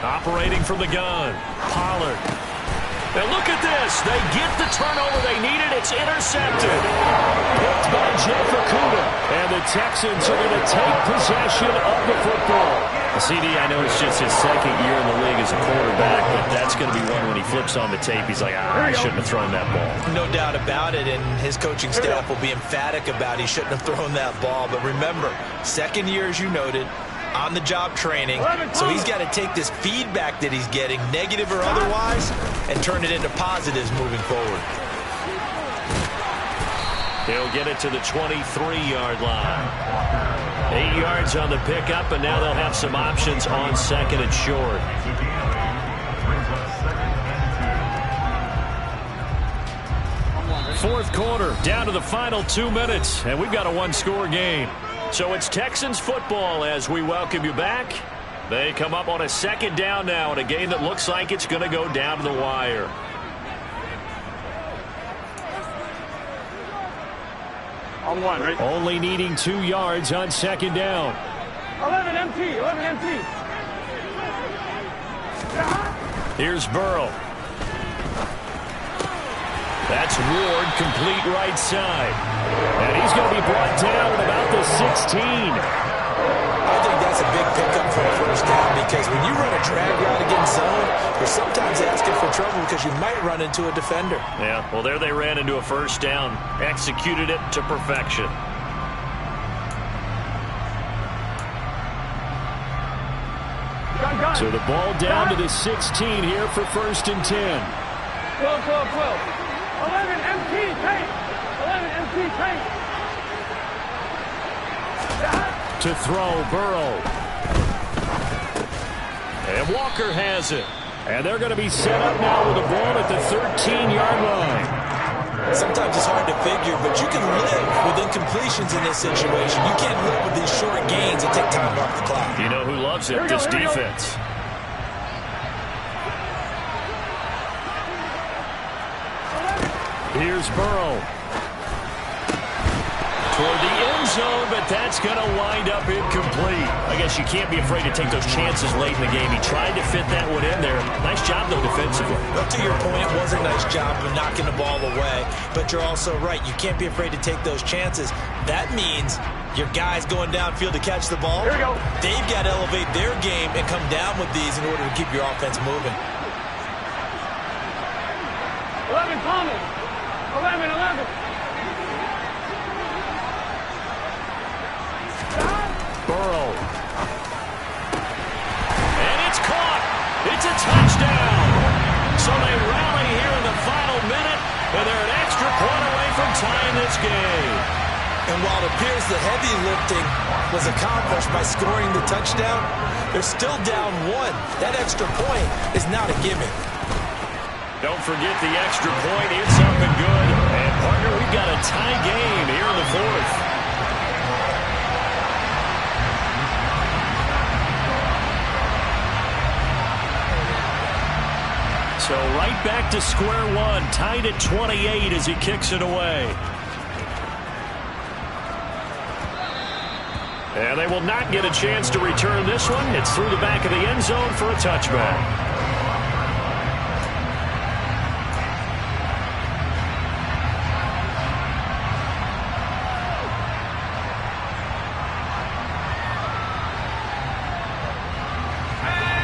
Operating from the gun, Pollard. And look at this. They get the turnover they needed. It's intercepted. Picked by Jeff Okudah. And the Texans are going to take possession of the football. CD, I know it's just his second year in the league as a quarterback, but that's going to be one when he flips on the tape. He's like, I shouldn't have thrown that ball. No doubt about it, and his coaching staff will be emphatic about he shouldn't have thrown that ball. But remember, second year, as you noted, on-the-job training, so he's got to take this feedback that he's getting, negative or otherwise, and turn it into positives moving forward. He'll get it to the 23-yard line. 8 yards on the pickup, and now they'll have some options on second and short. Fourth quarter, down to the final 2 minutes, and we've got a one-score game. So it's Texans football as we welcome you back. They come up on a second down now in a game that looks like it's going to go down to the wire. On one, right? Only needing 2 yards on second down. 11 MT, 11 MT. Here's Burrow. That's Ward, complete right side. And he's going to be brought down at about the 16. I think that's a big pickup for a first down, because when you run a drag route against zone, you're sometimes asking for trouble because you might run into a defender. Yeah, well, there they ran into a first down. Executed it to perfection. So the ball down to the 16 here for 1st and 10. 12, 12, 12. 11 MT, tank. 11 MT, tank. To throw, Burrow. And Walker has it. And they're going to be set up now with the ball at the 13-yard line. Sometimes it's hard to figure, but you can live with incompletions in this situation. You can't live with these short gains and take time off the clock. You know who loves it? This defense. Here's Burrow. Toward the end zone, but that's going to wind up incomplete. I guess you can't be afraid to take those chances late in the game. He tried to fit that one in there. Nice job, though, defensively. Well, to your point, it was a nice job of knocking the ball away. But you're also right. You can't be afraid to take those chances. That means your guys going downfield to catch the ball, here we go. They've got to elevate their game and come down with these in order to keep your offense moving. 11 Thomas. 11, 11. Burrow. And it's caught. It's a touchdown. So they rally here in the final minute, and point away from tying this game. And while it appears the heavy lifting was accomplished by scoring the touchdown, they're still down 1. That extra point is not a gimme. Don't forget the extra point. It's up and good. And, partner, we've got a tie game here in the 4th. So right back to square one. Tied at 28 as he kicks it away. And they will not get a chance to return this one. It's through the back of the end zone for a touchback.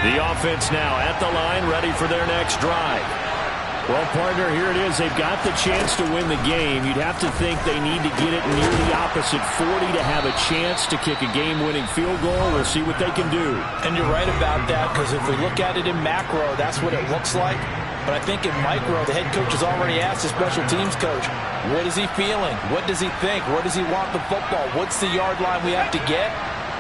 The offense now at the line, ready for their next drive. Well, partner, here it is. They've got the chance to win the game. You'd have to think they need to get it near the opposite 40 to have a chance to kick a game-winning field goal. We'll see what they can do. And you're right about that, because if we look at it in macro, that's what it looks like. But I think in micro, the head coach has already asked the special teams coach, what is he feeling? What does he think? Where does he want the football? What's the yard line we have to get?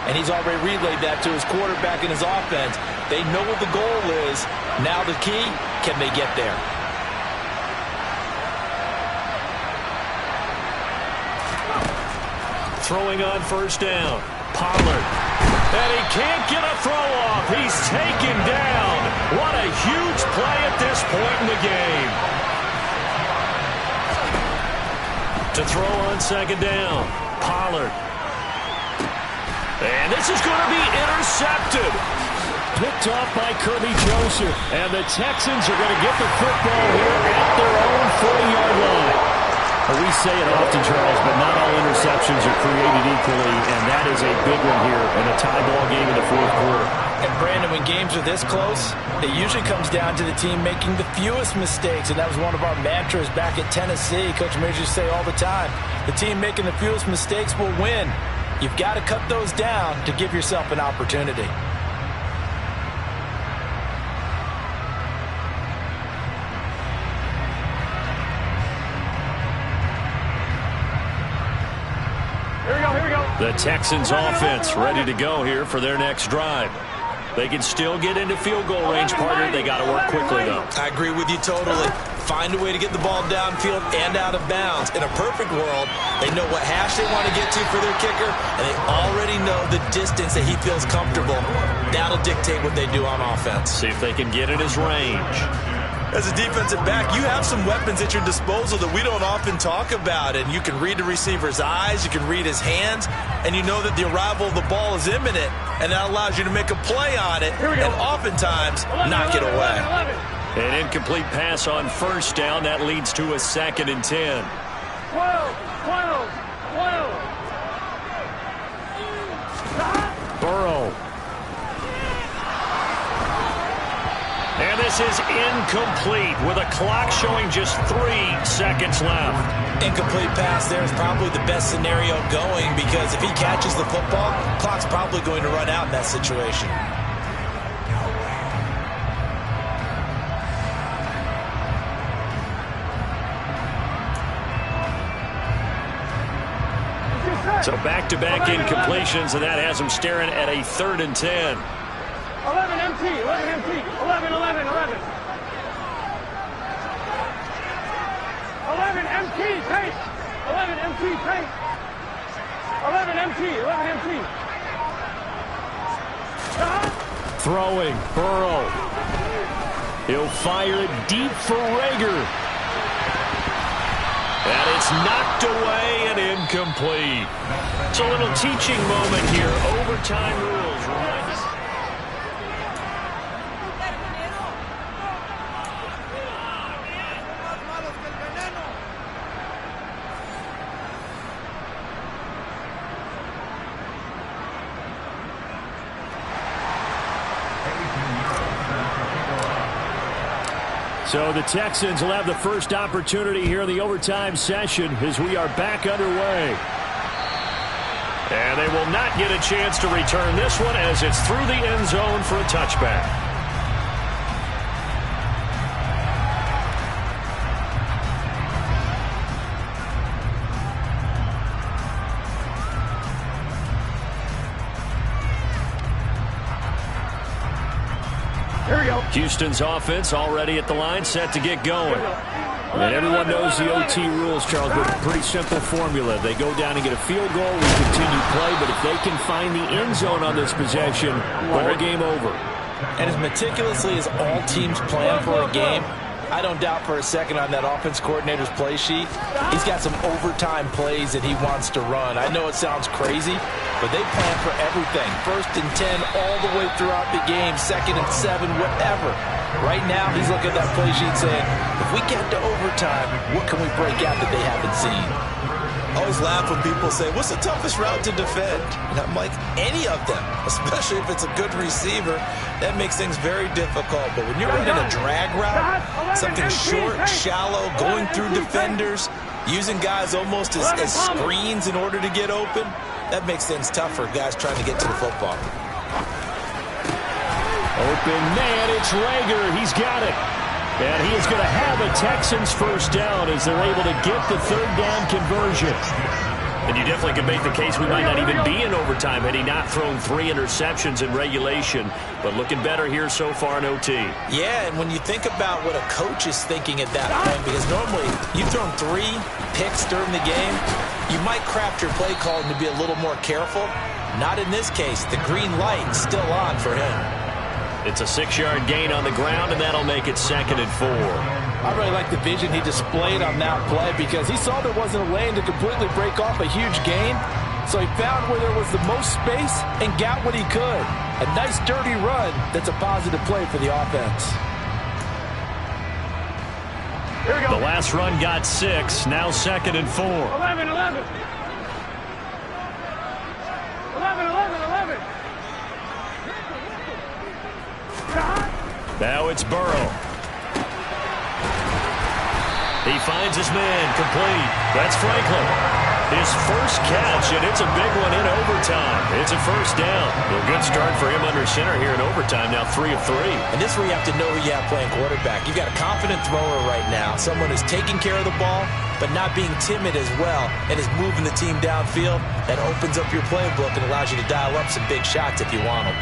And he's already relayed that to his quarterback and his offense. They know what the goal is. Now the key, can they get there? Throwing on first down. Pollard. And he can't get a throw off. He's taken down. What a huge play at this point in the game. To throw on second down. Pollard. And this is going to be intercepted. Picked off by Kirby Joseph. And the Texans are going to get the football here at their own 40-yard line. We say it often, Charles, but not all interceptions are created equally, and that is a big one here in a tie ball game in the 4th quarter. And, Brandon, when games are this close, it usually comes down to the team making the fewest mistakes, and that was one of our mantras back at Tennessee. Coach Majors used to say all the time, the team making the fewest mistakes will win. You've got to cut those down to give yourself an opportunity. The Texans offense ready to go here for their next drive. They can still get into field goal range, partner. They got to work quickly, though. I agree with you totally. Find a way to get the ball downfield and out of bounds. In a perfect world, they know what hash they want to get to for their kicker, and they already know the distance that he feels comfortable. That'll dictate what they do on offense. See if they can get in his range. As a defensive back, you have some weapons at your disposal that we don't often talk about. And you can read the receiver's eyes, you can read his hands, and you know that the arrival of the ball is imminent. And that allows you to make a play on it and oftentimes knock it away. An incomplete pass on first down. That leads to a 2nd and 10. 12. Burrow. And this is incomplete with a clock showing just 3 seconds left. Incomplete pass there is probably the best scenario going, because if he catches the football, clock's probably going to run out in that situation. So back-to-back incompletions, and that has him staring at a 3rd and 10. 11 MT, 11 MT, 11, 11, 11. 11 MT, tape. 11 MT, tape. 11 MT, 11 MT. Throwing, Burrow. He'll fire it deep for Rager. And it's knocked away and incomplete. It's a little teaching moment here. Overtime rules. Remind us. So the Texans will have the first opportunity here in the overtime session as we are back underway. And they will not get a chance to return this one as it's through the end zone for a touchback. Houston's offense already at the line, set to get going. And everyone knows the OT rules, Charles, but pretty simple formula. They go down and get a field goal, we continue play, but if they can find the end zone on this possession, ball game over. And as meticulously as all teams plan for a game, I don't doubt for a second on that offense coordinator's play sheet, he's got some overtime plays that he wants to run. I know it sounds crazy, but they plan for everything. 1st and 10 all the way throughout the game, 2nd and 7, whatever. Right now, he's looking at that play sheet saying, if we get to overtime, what can we break out that they haven't seen? I always laugh when people say, what's the toughest route to defend? And I'm like, any of them, especially if it's a good receiver. That makes things very difficult. But when you're running a drag route, something short, shallow, going through defenders, using guys almost as screens in order to get open, that makes things tough for guys trying to get to the football. Open man, it's Reagor. He's got it. And he is going to have a Texans first down as they're able to get the 3rd down conversion. And you definitely could make the case we might not even be in overtime had he not thrown 3 interceptions in regulation. But looking better here so far in OT. Yeah, and when you think about what a coach is thinking at that point, because normally you've thrown 3 picks during the game, you might craft your play calling to be a little more careful. Not in this case. The green light still on for him. It's a 6-yard gain on the ground, and that'll make it 2nd and 4. I really like the vision he displayed on that play because he saw there wasn't a lane to completely break off a huge gain. So he found where there was the most space and got what he could. A nice, dirty run that's a positive play for the offense. Here we go. The last run got 6, now 2nd and 4. 11, 11. 11, 11, 11. Now it's Burrow. He finds his man, complete. That's Franklin. His first catch, and it's a big one in overtime. It's a first down. A good start for him under center here in overtime, now 3 of 3. And this is where you have to know who you have playing quarterback. You've got a confident thrower right now, someone who's taking care of the ball, but not being timid as well, and is moving the team downfield. That opens up your playbook and allows you to dial up some big shots if you want them.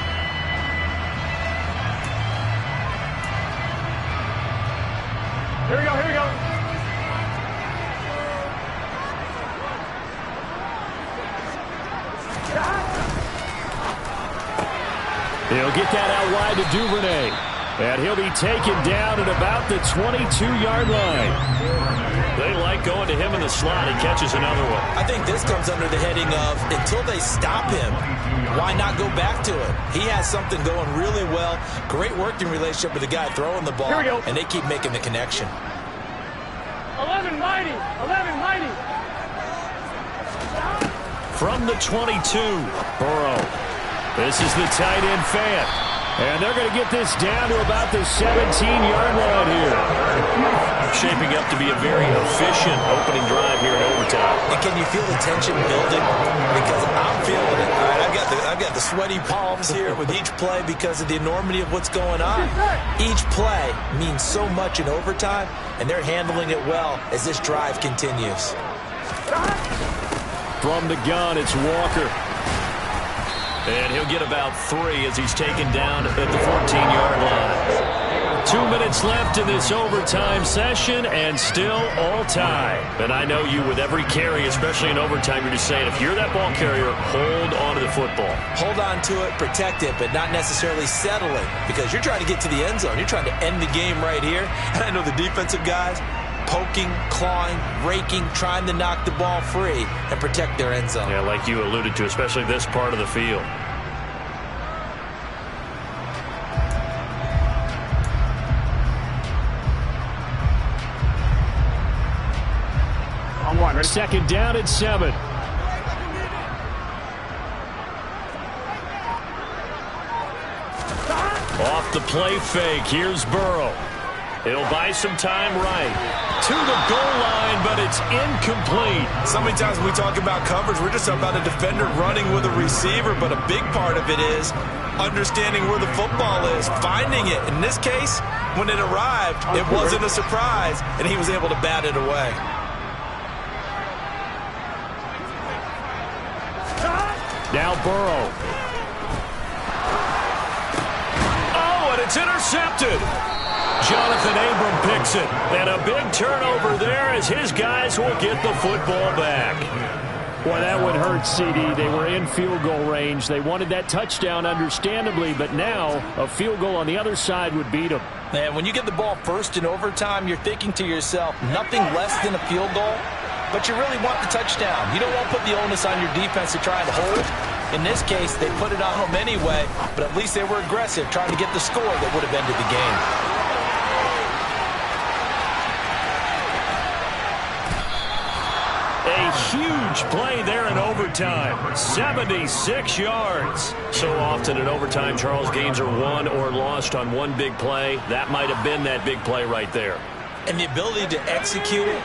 Here we go, here we go. He'll get that out wide to Duvernay. And he'll be taken down at about the 22-yard line. They like going to him in the slot. He catches another one. I think this comes under the heading of, until they stop him, why not go back to it? He has something going really well. Great working relationship with the guy throwing the ball, and they keep making the connection. 11 mighty, 11 mighty. From the 22, Burrow. This is the tight end fan. And they're going to get this down to about the 17-yard line here. Shaping up to be a very efficient opening drive here in overtime. And can you feel the tension building? Because I'm feeling it. All right, I've got the sweaty palms here with each play because of the enormity of what's going on. Each play means so much in overtime, and they're handling it well as this drive continues. From the gun, it's Walker. And he'll get about 3 as he's taken down at the 14-yard line. 2 minutes left in this overtime session, and still all tied. And I know you, with every carry, especially in overtime, you're just saying, if you're that ball carrier, hold on to the football. Hold on to it, protect it, but not necessarily settling, because you're trying to get to the end zone. You're trying to end the game right here. And I know the defensive guys, poking, clawing, raking, trying to knock the ball free and protect their end zone. Yeah, like you alluded to, especially this part of the field. On one, ready? 2nd down at 7. Off the play fake, here's Burrow. He'll buy some time right to the goal line, but it's incomplete. So many times when we talk about coverage, we're just talking about a defender running with a receiver, but a big part of it is understanding where the football is, finding it. In this case, when it arrived, it wasn't a surprise, and he was able to bat it away. Now Burrow. Oh, and it's intercepted. intercepted. Jonathan Abram picks it. And a big turnover there as his guys will get the football back. Boy, that would hurt, CD. They were in field goal range. They wanted that touchdown, understandably, but now a field goal on the other side would beat them. Man, when you get the ball first in overtime, you're thinking to yourself, nothing less than a field goal, but you really want the touchdown. You don't want to put the onus on your defense to try and hold. In this case, they put it on them anyway, but at least they were aggressive, trying to get the score that would have ended the game. A huge play there in overtime. 76 yards. So often in overtime, Charles, games are won or lost on one big play. That might have been that big play right there. And the ability to execute it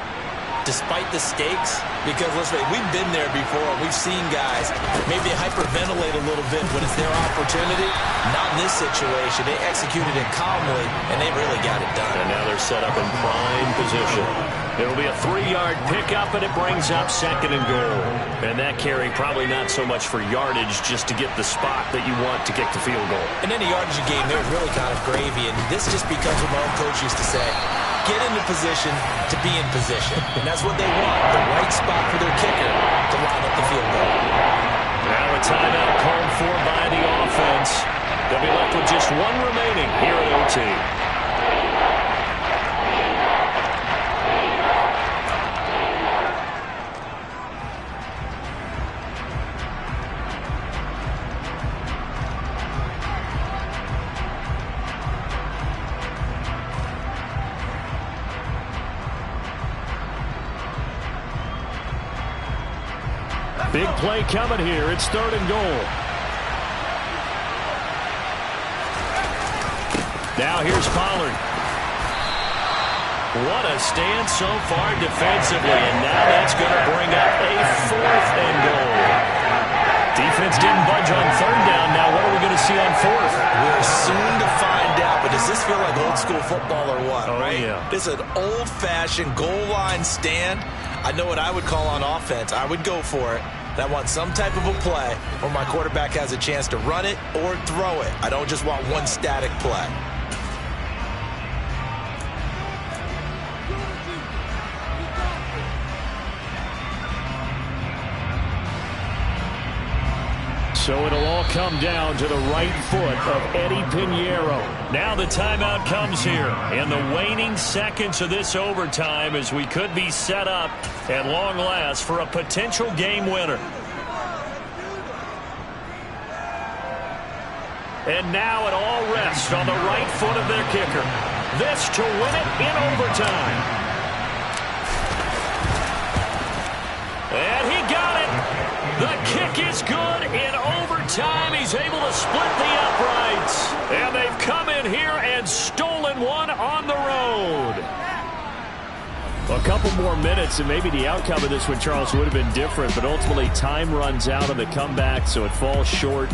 despite the stakes, because let's face it, we've been there before. We've seen guys maybe hyperventilate a little bit when it's their opportunity. Not in this situation. They executed it calmly, and they really got it done. And now they're set up in prime position. It'll be a 3-yard pickup, and it brings up 2nd and goal. And that carry probably not so much for yardage, just to get the spot that you want to kick the field goal. And any yardage you gain there is really kind of gravy, and this just becomes what my own coach used to say. Get into position to be in position. And that's what they want, the right spot for their kicker to line up the field goal. Now a timeout called for by the offense. They'll be left with just one remaining here at OT. Big play coming here. It's 3rd and goal. Now here's Pollard. What a stand so far defensively, and now that's going to bring up a 4th and goal. Defense didn't budge on 3rd down. Now what are we going to see on 4th? We're soon to find out, but does this feel like old school football or what? Oh, right? Yeah. This is an old-fashioned goal line stand. I know what I would call on offense. I would go for it. And I want some type of a play where my quarterback has a chance to run it or throw it. I don't just want one static play. So it'll all come down to the right foot of Eddie Pinheiro. Now the timeout comes here in the waning seconds of this overtime as we could be set up at long last for a potential game winner. And now it all rests on the right foot of their kicker. This to win it in overtime. And he got it. The kick is good in overtime. He's able to split the uprights. And they've come in here and stolen one on the road. A couple more minutes, and maybe the outcome of this one, Charles, would have been different. But ultimately, time runs out on the comeback, so it falls short.